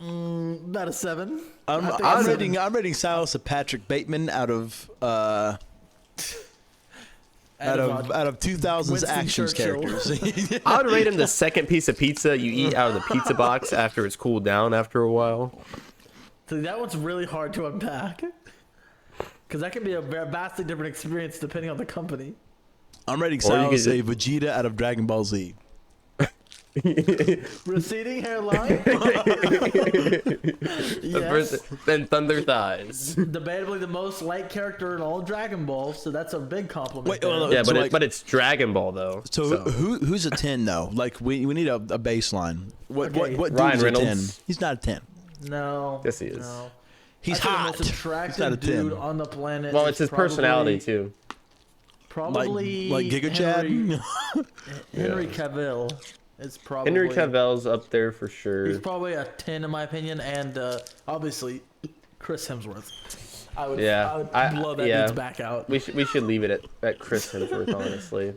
about a 7. I'm, I think I'm a 7. rating Silas a Patrick Bateman out of out of 2000s Winston actions Churchill. characters. I would rate him the second piece of pizza you eat out of the pizza box after it's cooled down after a while. So that one's really hard to unpack. Because that can be a vastly different experience depending on the company. I'm rating Or you Silas could- a Vegeta out of Dragon Ball Z. Receding hairline? Yes. Then Thunder Thighs. Debatably the most liked character in all Dragon Balls, so that's a big compliment. Wait, there. hold on. Yeah, So, but like- but it's Dragon Ball though. So, who's a 10 though? Like we need a baseline. What Okay. what Ryan dude's a 10? Reynolds. He's not a 10. No. Yes, he is. No. He's I'd say hot. The most attractive He's not a 10. dude on the planet. Well, is it's his probably- personality too. Like Probably Giga Henry, Chad. Henry Cavill is probably Henry Cavill's up there for he's sure. probably a 10 in my opinion, and obviously Chris Hemsworth. I would blow that dude's back out. We should leave it at Chris Hemsworth, honestly.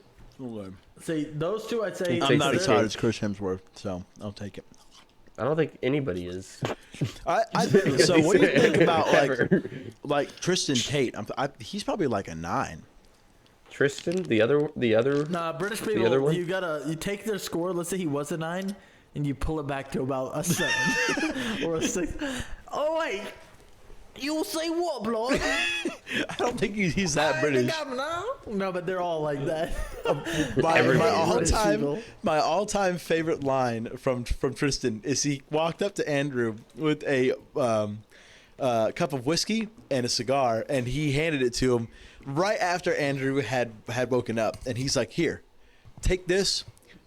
See, those two I'd say. I'm not Takes as the hard cake. as Chris Hemsworth, so I'll take it. I don't think anybody is. So what do you think about Ever. like Tristan Tate? He's probably like a 9. Tristan, the other. Nah, British other people, one? you take their score. Let's say he was a 9, and you pull it back to about a 7 or a 6. Oh wait, you say what, blood? I don't think he's that British. No, but they're all like that. My all-time favorite line from Tristan is he walked up to Andrew with a cup of whiskey and a cigar, and he handed it to him right after Andrew had woken up, and he's like, "Here, take this,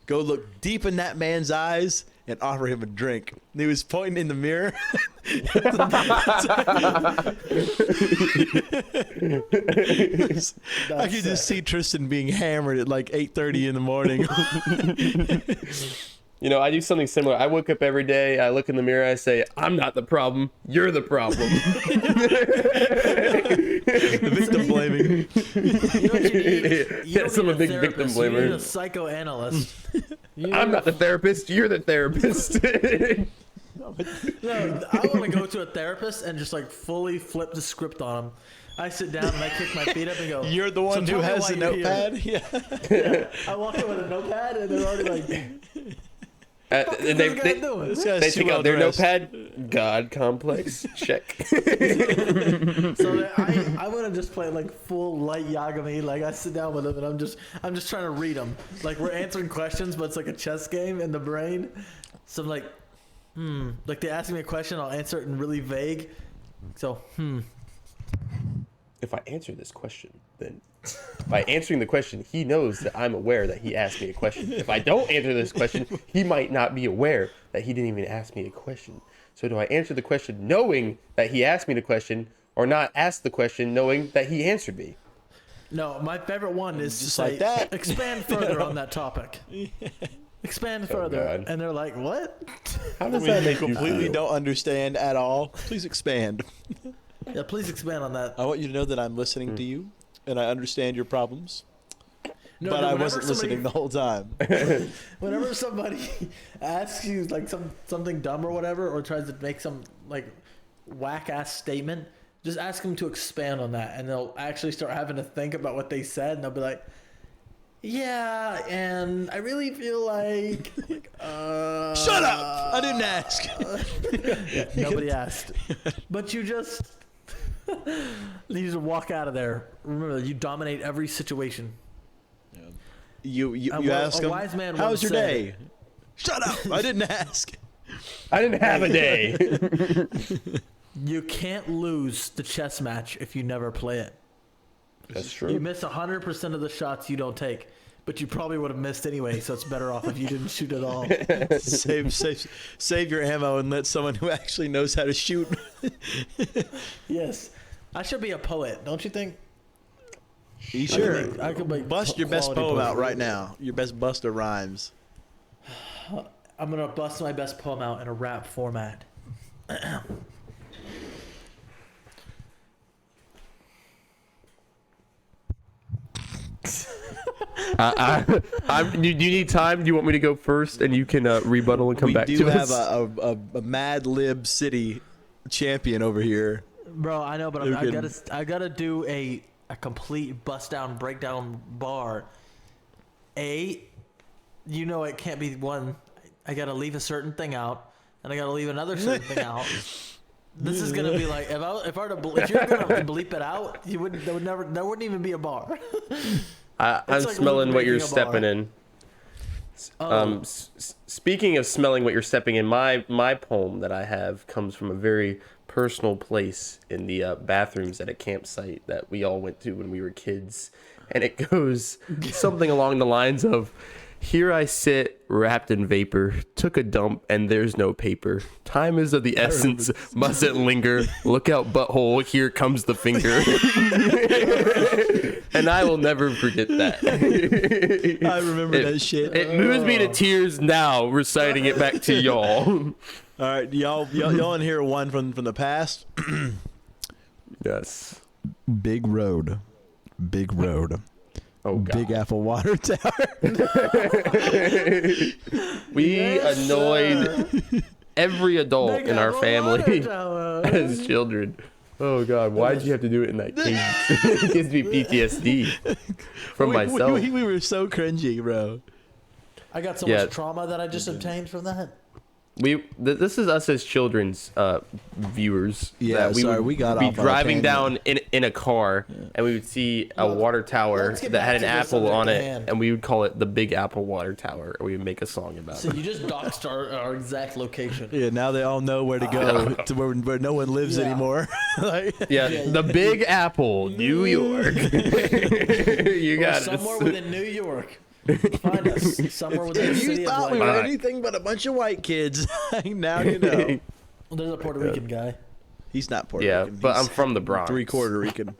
go look deep in that man's eyes, and offer him a drink." And he was pointing in the mirror. I could just see Tristan being hammered at like 8:30 in the morning. You know, I do something similar. I wake up every day, I look in the mirror, I say, I'm not the problem, you're the problem. The victim blaming. You know what you need? You Yes, don't I'm a need big victim therapist, you need blamer. a psychoanalyst. You I'm need not the therapist, you're the therapist. No, I want to go to a therapist and just like fully flip the script on them. I sit down and I kick my feet up and go, You're the one "So who tell me has why the you're here." notepad. Yeah. Yeah. I walk in with a notepad and they're already like, And "What is they, this guy they, doing?" This guy's they too take well out their dressed. notepad, God complex, check. So I want to just play like full light Yagami. Like I sit down with them and I'm just trying to read them. Like we're answering questions, but it's like a chess game in the brain. So I'm like, like they ask me a question, I'll answer it in really vague. So If I answer this question, then by answering the question, he knows that I'm aware that he asked me a question. If I don't answer this question, he might not be aware that he didn't even ask me a question. So do I answer the question knowing that he asked me the question, or not ask the question knowing that he answered me? no, my favorite one is to Just say, like that. expand further on that topic. Expand further, God. and they're like, "What?" How does We that make you completely feel? don't understand at all. Please expand. Yeah, please expand on that. I want you to know that I'm listening to you and I understand your problems, No, but no, I whenever wasn't listening the whole time. Whenever somebody asks you like something dumb or whatever, or tries to make some like whack ass statement, just ask them to expand on that, and they'll actually start having to think about what they said, and they'll be like, "Yeah, and I really feel like, Shut up! I didn't ask. nobody asked, but you just." You just walk out of there. Remember, you dominate every situation. You A ask them, wise man "How's once your said- day?" Shut up! I didn't ask. I didn't have a day. You can't lose the chess match if you never play it. That's You true. miss 100% of the shots you don't take, but you probably would have missed anyway, so it's better off if you didn't shoot at all. Save your ammo and let someone who actually knows how to shoot. Yes. I should be a poet, don't you think? You sure? I could make Bust your best quality poem out poetry. right now. Your best Buster rhymes. I'm going to bust my best poem out in a rap format. Do you need time? Do you want me to go first, and you can rebuttal and come We back do to have us? a Mad Lib City champion over here. Bro, I know, but You I gotta do a complete bust down, breakdown bar. You know it can't be one. I gotta leave a certain thing out, and I gotta leave another certain thing out. This is gonna be like if you're gonna bleep it out, there wouldn't even be a bar. I'm like smelling what you're making a bar. stepping in. Oh. Speaking of smelling what you're stepping in, my poem that I have comes from a very personal place in the bathrooms at a campsite that we all went to when we were kids, and it goes something along the lines of, Here I sit, wrapped in vapor, took a dump, and there's no paper. Time is of the essence, mustn't linger. Look out, butthole, here comes the finger. And I will never forget that. I remember that shit. It moves me to tears now, reciting it back to y'all. All right, y'all want to hear one from the past? Yes. Big road. Oh, God. Big Apple Water Tower. We annoyed every adult Big in our Apple family Water Tower. as children. Oh, God. Why'd you have to do it in that cage? It gives me PTSD from myself. We were so cringy, bro. I got so Yeah. much trauma that I just obtained from that. This is us as children's viewers. Yeah, that sorry, would we got be off on a driving tangent. down in a car, and we would see a Look, water tower let's get that had back an to the apple subject on at it, hand. and we would call it the Big Apple Water Tower, and we would make a song about So it. you just doxed our exact location. Yeah, now they all know where to go to where no one lives Yeah. anymore. Like, Yeah, Yeah. the Big Apple, New York. You Or got somewhere it. within New York. Find us somewhere within the if city you of thought we like. were Alright. anything but a bunch of white kids, now you know. Well, there's a Puerto Rican guy. He's not Puerto Yeah, Rican. but He's I'm from the Bronx. 3/4 Rican.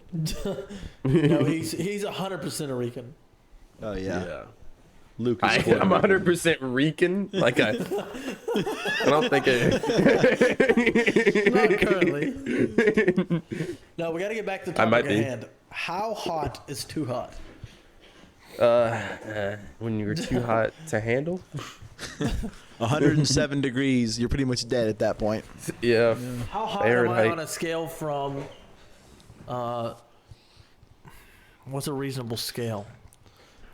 No, he's 100% a Rican. Oh yeah. Yeah. Luke is I'm Puerto Rican. 100% Rican. Like I don't think it. Not currently. No, we got to get back to the I topic might at be. hand. How hot is too hot? When you're too hot to handle. 107 degrees. You're pretty much dead at that point. Yeah. How hot am I Fahrenheit. on a scale from? What's a reasonable scale?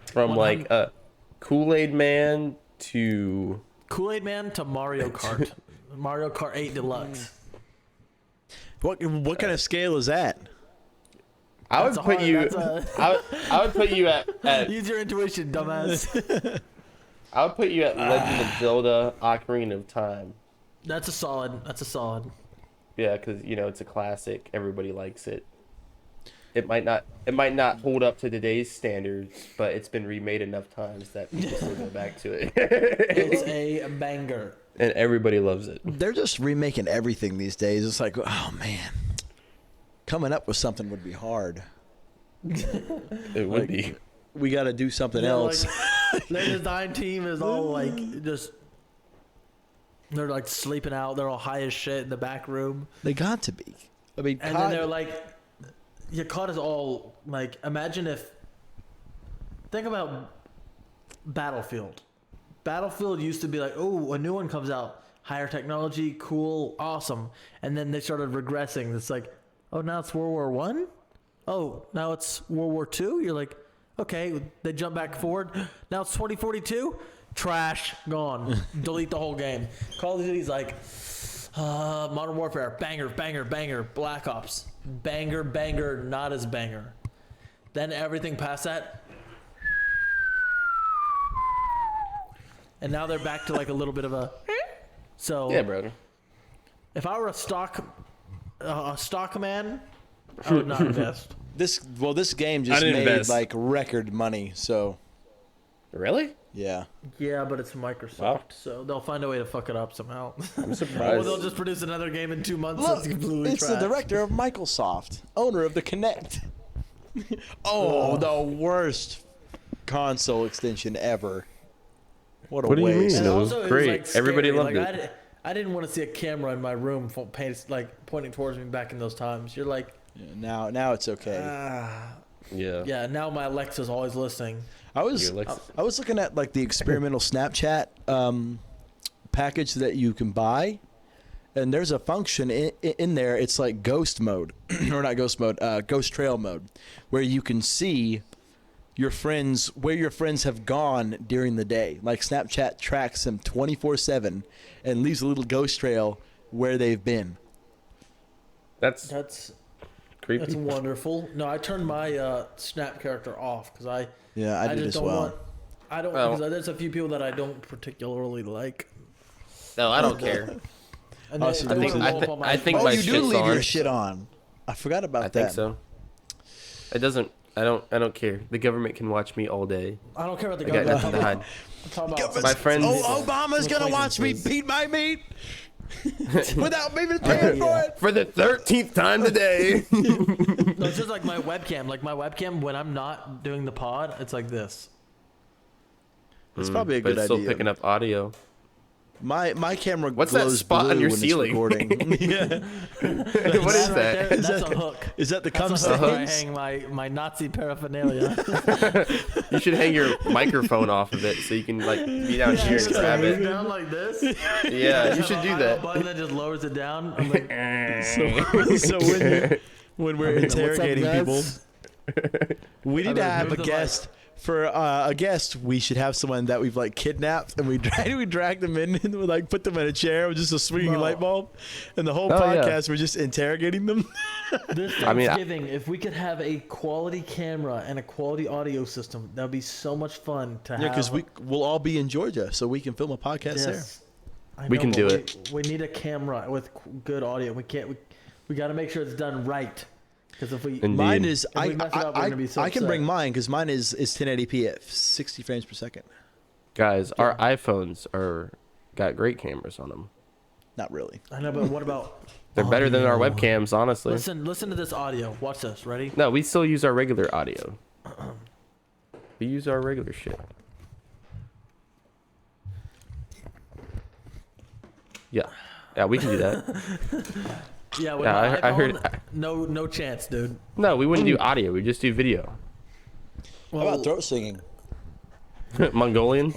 From like Kool-Aid Man to Kool-Aid Man to Mario Kart. Mario Kart 8 Deluxe. What kind of scale is that? I would That's put hard, you. that's I would put you at Use your intuition, dumbass. I would put you at Legend of Zelda: Ocarina of Time. That's a solid. That's a solid. Yeah, because you know it's a classic. Everybody likes it. It might not hold up to today's standards, but it's been remade enough times that people still go back to it, It's a banger. and everybody loves it. They're just remaking everything these days. It's like, oh man, coming up with something would be hard. It would be. We got to do something Yeah, else. like, their design team is all like just. They're like sleeping out. They're all high as shit in the back room. They got to be. I mean, And then they're like, your COD is all like, imagine if, think about Battlefield. Battlefield used to be like, oh, a new one comes out, higher technology, cool, awesome. And then they started regressing. It's like, oh, now it's World War One? Oh, now it's World War Two? You're like, okay, they jump back forward. Now it's 2042? Trash, gone. Delete the whole game. Call of Duty's like, Modern Warfare, banger, banger, banger. Black Ops, banger, banger, not as banger. Then everything past that. And now they're back to like a little bit of a. So Yeah, brother. if I were a stock man, I would not invest. this game I just didn't made invest. like record money. So Really? yeah, Yeah, but it's Microsoft, Wow. so they'll find a way to fuck it up somehow. I'm Or surprised. they'll just produce another game in 2 months look, that's completely it's the trash. director of Microsoft, owner of the Kinect. Oh, the worst console extension ever. What a What do you waste. mean? And It was also, great. like, Everybody scary. loved like, it. I didn't want to see a camera in my room pointing towards me back in those times. You're like, Yeah, now it's okay. Yeah. yeah. Now my Alexa's always listening. I was Your Alexa- I was looking at like the experimental Snapchat package that you can buy, and there's a function in there. It's like ghost mode, or not ghost mode, ghost trail mode, where you can see where your friends have gone during the day. Like Snapchat tracks them 24/7 and leaves a little ghost trail where they've been. That's That's creepy. wonderful. No, I turned my Snap character off because I Yeah, I did just as don't well. want. I don't Oh. because there's a few people that I don't particularly like. No, I don't care. And Oh, they- so they you wanna do- roll up on my I think Oh, my you do shit's leave your on. shit on. I forgot about I that. think so. It doesn't I don't care. The government can watch me all day. I don't care about the I got government. nothing to hide. I'm talking about My friends- Oh, Obama's gonna watch me acquaintances. beat my meat without even paying for it. For the 13th time today. No, it's just like my webcam. Like my webcam, when I'm not doing the pod, it's like this. It's probably a But good it's still idea. picking up audio. My camera What's that glows spot on blue your when ceiling? It's recording. Yeah. What is Right that? there, that's a hook. Is that the cum That's a hook where I stains? hang my Nazi paraphernalia. You should hang your microphone off of it so you can like be down here and Just grab lowers it. down like this. Yeah, you should do A that. button that just lowers it down. I'm like, So when we're interrogating people, we need to I have a moved the guest. For a guest, we should have someone that we've like kidnapped and we drag them in and we like put them in a chair with just a swinging Bro. light bulb, and the whole Oh, yeah. podcast we're just interrogating them. this I mean, Thanksgiving, if we could have a quality camera and a quality audio system, that would be so much fun to Yeah, have. because we'll all be in Georgia, so we can film a podcast there. Yes. I We know, can but do it. We need a camera with good audio. We can't. We got to make sure it's done right. Because if we Indeed. Mine is If we mess it up, we're gonna be so I can upset. bring mine because mine is 1080p at 60 frames per second. Guys, our iPhones got great cameras on them. Not really. I know, but what about? They're better than our audio? webcams, honestly. Listen to this audio. Watch this. Ready? No, we still use our regular audio. We use our regular shit. Yeah. Yeah, we can do that. Yeah. With Yeah, my I heard- iPhone, No chance, dude. No, we wouldn't do audio. We just do video. Well, throat singing? Mongolian?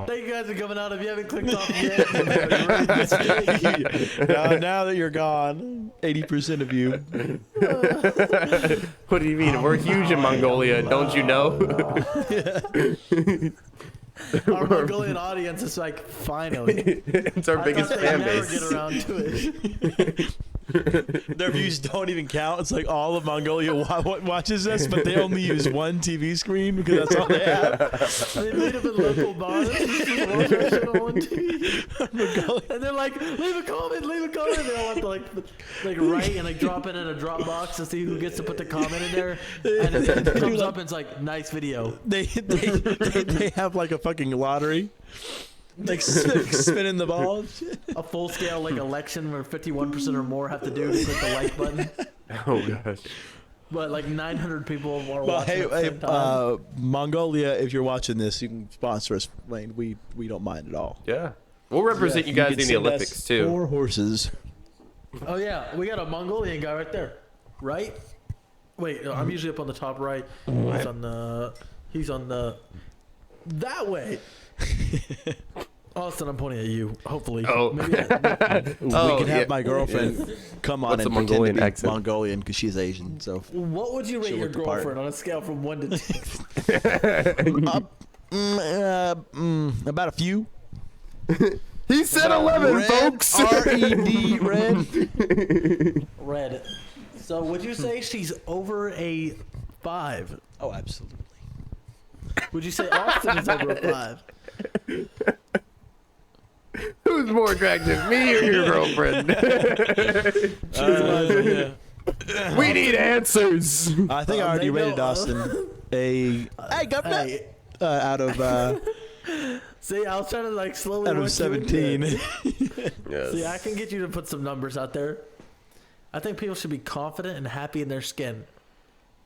thank you guys for coming out. If you haven't clicked off yet, Now that you're gone, 80% of you. What do you mean? We're huge in Mongolia, don't you know? our Mongolian audience is like, finally. It's our I biggest thought they'd fan never base. get around to it. Their views don't even count. It's like all of Mongolia watches us, but they only use one TV screen because that's all they have. They meet up in local bars. Just watch our shit on one TV. And they're like, leave a comment, leave a comment. They all want to like write and like drop it in a Dropbox to see who gets to put the comment in there. And it comes up and it's like, nice video. They have like a fucking lottery. Like spinning the ball. A full scale like election where 51% or more have to do to click the like button. Oh gosh. But like 900 people are Well, watching hey, at the same time. Mongolia, if you're watching this, you can sponsor us, Wayne. We don't mind at all. Yeah. We'll represent you guys can in the send us Olympics too. 4 horses. Oh yeah, we got a Mongolian guy right there. Right? Wait, no, I'm usually up on the top right. He's on the that way. Austin, I'm pointing at you. Hopefully. Oh. Maybe Oh, we can have yeah. my girlfriend come on What's and a pretend Mongolian to be accent? Mongolian because she's Asian. So what would you rate She'll your look the part. girlfriend on a scale from 1 to 10? about a few. He said 11, Red, folks. R-E-D, red. Red. So would you say she's over a 5? Oh, absolutely. Would you say Austin is over a 5? Who's more attractive, me or your girlfriend? We need answers. I think I already They rated know, Austin hey, governor, Hey, out of see, I was trying to like slowly out work of you into 17. it. Yes. See, I can get you to put some numbers out there. I think people should be confident and happy in their skin,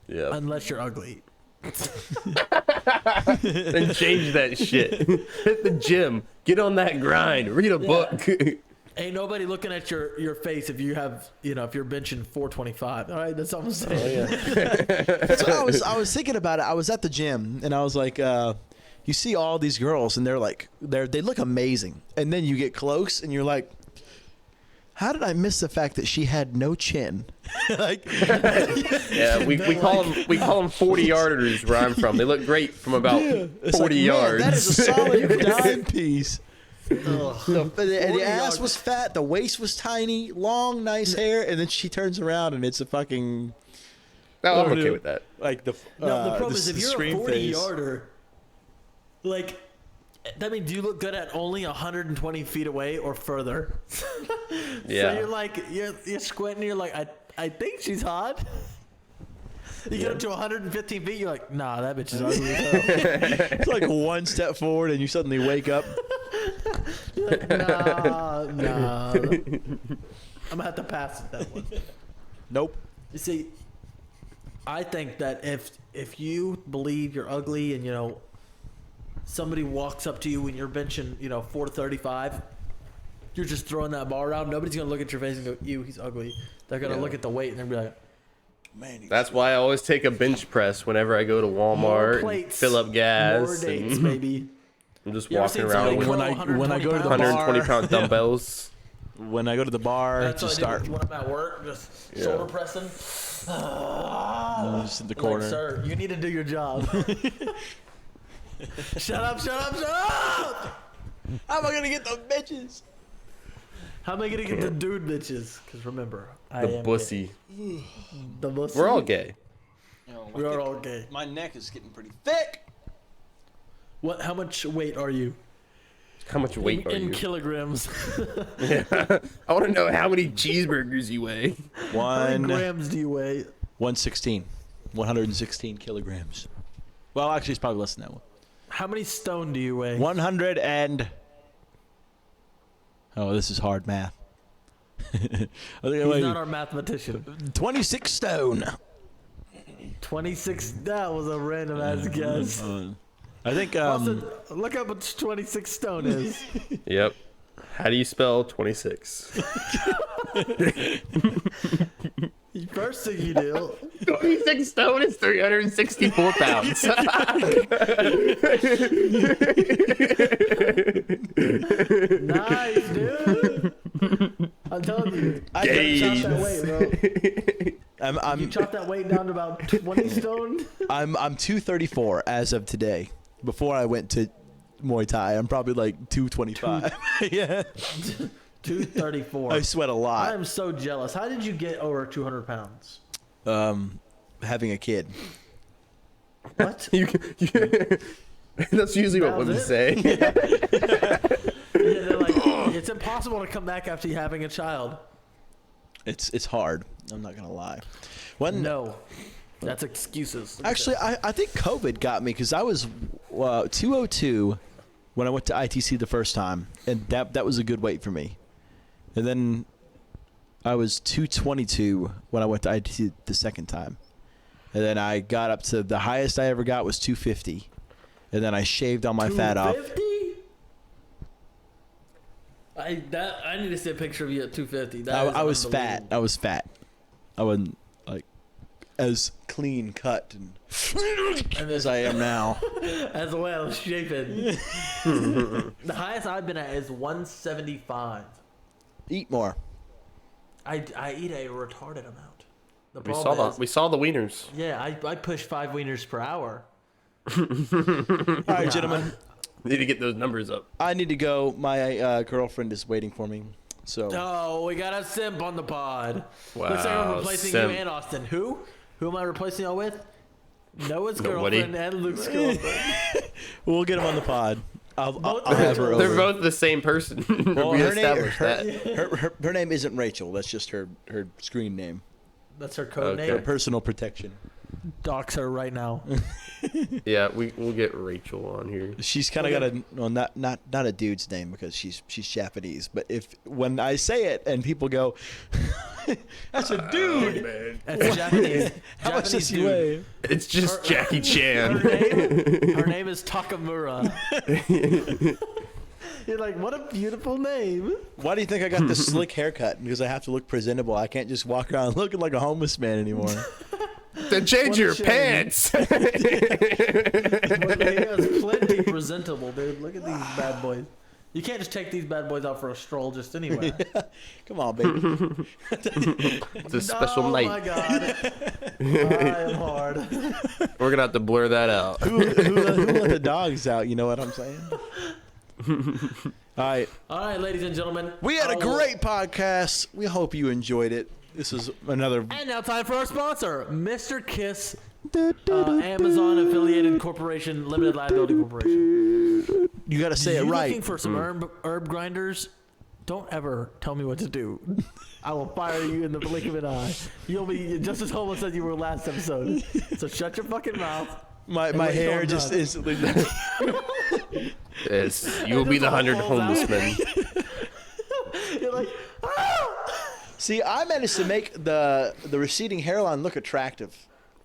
Yeah. unless you're ugly. And change that shit. Hit the gym. Get on that grind. Read a book. Ain't nobody looking at your face if you have, if you're benching 425. All right, that's all I'm saying. So I was thinking about it. I was at the gym and I was like, you see all these girls and they look amazing, and then you get close and you're like, how did I miss the fact that she had no chin? Like, Yeah, we call them 40-yarders where I'm from. They look great from about it's 40 like, man, yards. that is a solid dime piece. Ugh. The ass yards. was fat, the waist was tiny, long, nice hair, and then she turns around and it's a fucking No, I'm okay with that. like the. No, the problem is if the you're a scream 40 face. yarder, like That means you look good at only 120 feet away or further. Yeah. So you're like, you're squinting. You're like, I think she's hot. You get up to 115 feet. You're like, nah, that bitch is ugly as hell. It's like one step forward and you suddenly wake up. You're like, nah. I'm gonna have to pass at that one. Nope. You see, I think that if you believe you're ugly and somebody walks up to you when you're benching 435, you're just throwing that bar around. Nobody's gonna look at your face and go, "Ew, he's ugly." They're gonna look at the weight and they're gonna be like, Man, That's why I always take a bench press whenever I go to "More Walmart and plates, fill up gas. more dates, and baby." I'm just You ever walking seen around somebody with curl when I go to the 120 bar, pound dumbbells. when I go to the bar That's to what I start, do when I'm at work, just shoulder pressing. just in the Like, corner. sir, you need to do your job. Shut up! Shut up! Shut up! How am I gonna get the bitches? How am I gonna get the dude bitches? Because remember, I The am bussy. gay. The bussy. We're all gay. We are all gay. My neck is getting pretty thick. What? How much weight are you? How much weight are in you? kilograms? I want to know how many cheeseburgers you weigh. How many grams do you weigh? 116 kilograms. Well, actually, it's probably less than that one. How many stone do you weigh? 100 and. Oh, this is hard math. I think I He's weigh not our mathematician. 26 stone. 26. That was a random ass guess. I think. Austin, look how much 26 stone is. Yep. How do you spell 26? First thing you do. 26 stone is 364 pounds. Nice, dude. I'm telling you. I Gains. chop that weight, bro. You I'm chop that weight down to about 20 stone. I'm 234 as of today. Before I went to Muay Thai, I'm probably like 225. Yeah. 234. I sweat a lot. I'm so jealous. How did you get over 200 pounds? Having a kid. What? That's usually what That was women it? say. Yeah, they're like, it's impossible to come back after you having a child. It's hard. I'm not gonna lie. When No. That's excuses. actually, I think COVID got me because I was 202 when I went to ITC the first time, and that was a good weight for me. And then I was 222 when I went to ITC the second time, and then I got up to the highest I ever got was 250, and then I shaved all my fat off. 250? I need to see a picture of you at 250. That is I was fat. unbelievable. I was fat. I wasn't like as clean cut And as I am now. as well shapen. The highest I've been at is 175. Eat more. I eat a retarded amount. The We problem saw is, we saw the wieners. yeah, I push 5 wieners per hour. All right, gentlemen. Need to get those numbers up. I need to go. My girlfriend is waiting for me. So Oh, we got a simp on the pod. Wow, Looks like I'm replacing simp. you and Austin. Who? Who am I replacing y'all with? Noah's Nobody. girlfriend and Luke's girlfriend. we'll get him on the pod. I'll Both have her They're over. both the same person. Well, we her name, established that. her name isn't Rachel. That's just her screen name. That's her code Okay. Her name. personal protection. Dox her right now. Yeah, we'll get Rachel on here. She's kind of got a well, not a dude's name because she's Japanese. But when I say it and people go, "That's a dude." Man. That's Japanese. How much does Japanese he dude. weigh? It's just Jackie Her Chan. her name is Takamura. You're like, what a beautiful name. Why do you think I got this slick haircut? Because I have to look presentable. I can't just walk around looking like a homeless man anymore. Then change What a your shame. pants. Well, he is plenty presentable, dude. Look at these bad boys. You can't just take these bad boys out for a stroll just anywhere. Come on, baby. It's a special Oh night. my god. I am hard. We're gonna have to blur that out. who let the dogs out? You know what I'm saying? All right. All right, ladies and gentlemen. We had a I will- great podcast. We hope you enjoyed it. This is another. And now time for our sponsor, Mr. Kiss, Amazon affiliated corporation, limited liability corporation. You got to say it you right. looking for some herb grinders? Don't ever tell me what to do. I will fire you in the blink of an eye. You'll be just as homeless as you were last episode. So shut your fucking mouth. My wait till hair I'm just done. instantly. Yes, you will be the 100 homeless men. You're like, ah! See, I managed to make the receding hairline look attractive.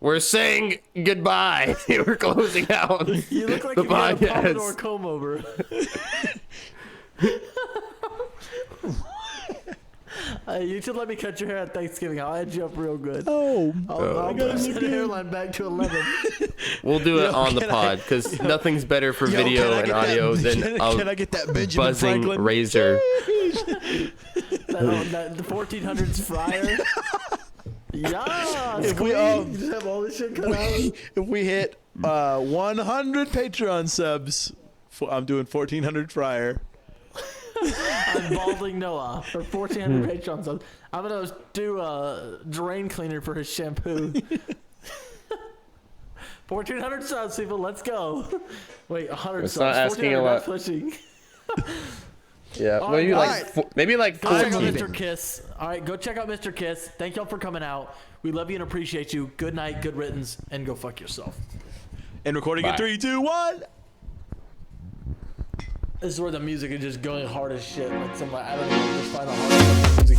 We're saying goodbye. We're closing out You look like the you had a pompadour podcast. comb over. You should let me cut your hair at Thanksgiving. I'll edge you up real good. Oh, I'll push the hairline back to 11. We'll do it on the can I- pod because nothing's better for Yo, video can I and get audio that, than can I a get that Benjamin buzzing Franklin razor. That the 1400s fryer. Yeah, If we, you just have all this shit cut out. If we hit 100 Patreon subs, I'm doing 1400 fryer. I'm balding Noah for 1400 Patreon subs. I'm gonna do a drain cleaner for his shampoo. 1400 subs, people. Let's go. Wait, 100 It's subs. not asking a 1400, lot. that's pushing. Yeah, All maybe right, like guys. maybe like Go check out 14. Mr. Kiss. All right, go check out Mr. Kiss. Thank y'all for coming out. We love you and appreciate you. Good night, good riddance, and go fuck yourself. And recording Bye. in 3, 2, 1. This is where the music is just going hard as shit. Like some, I don't know, just find the hardest music.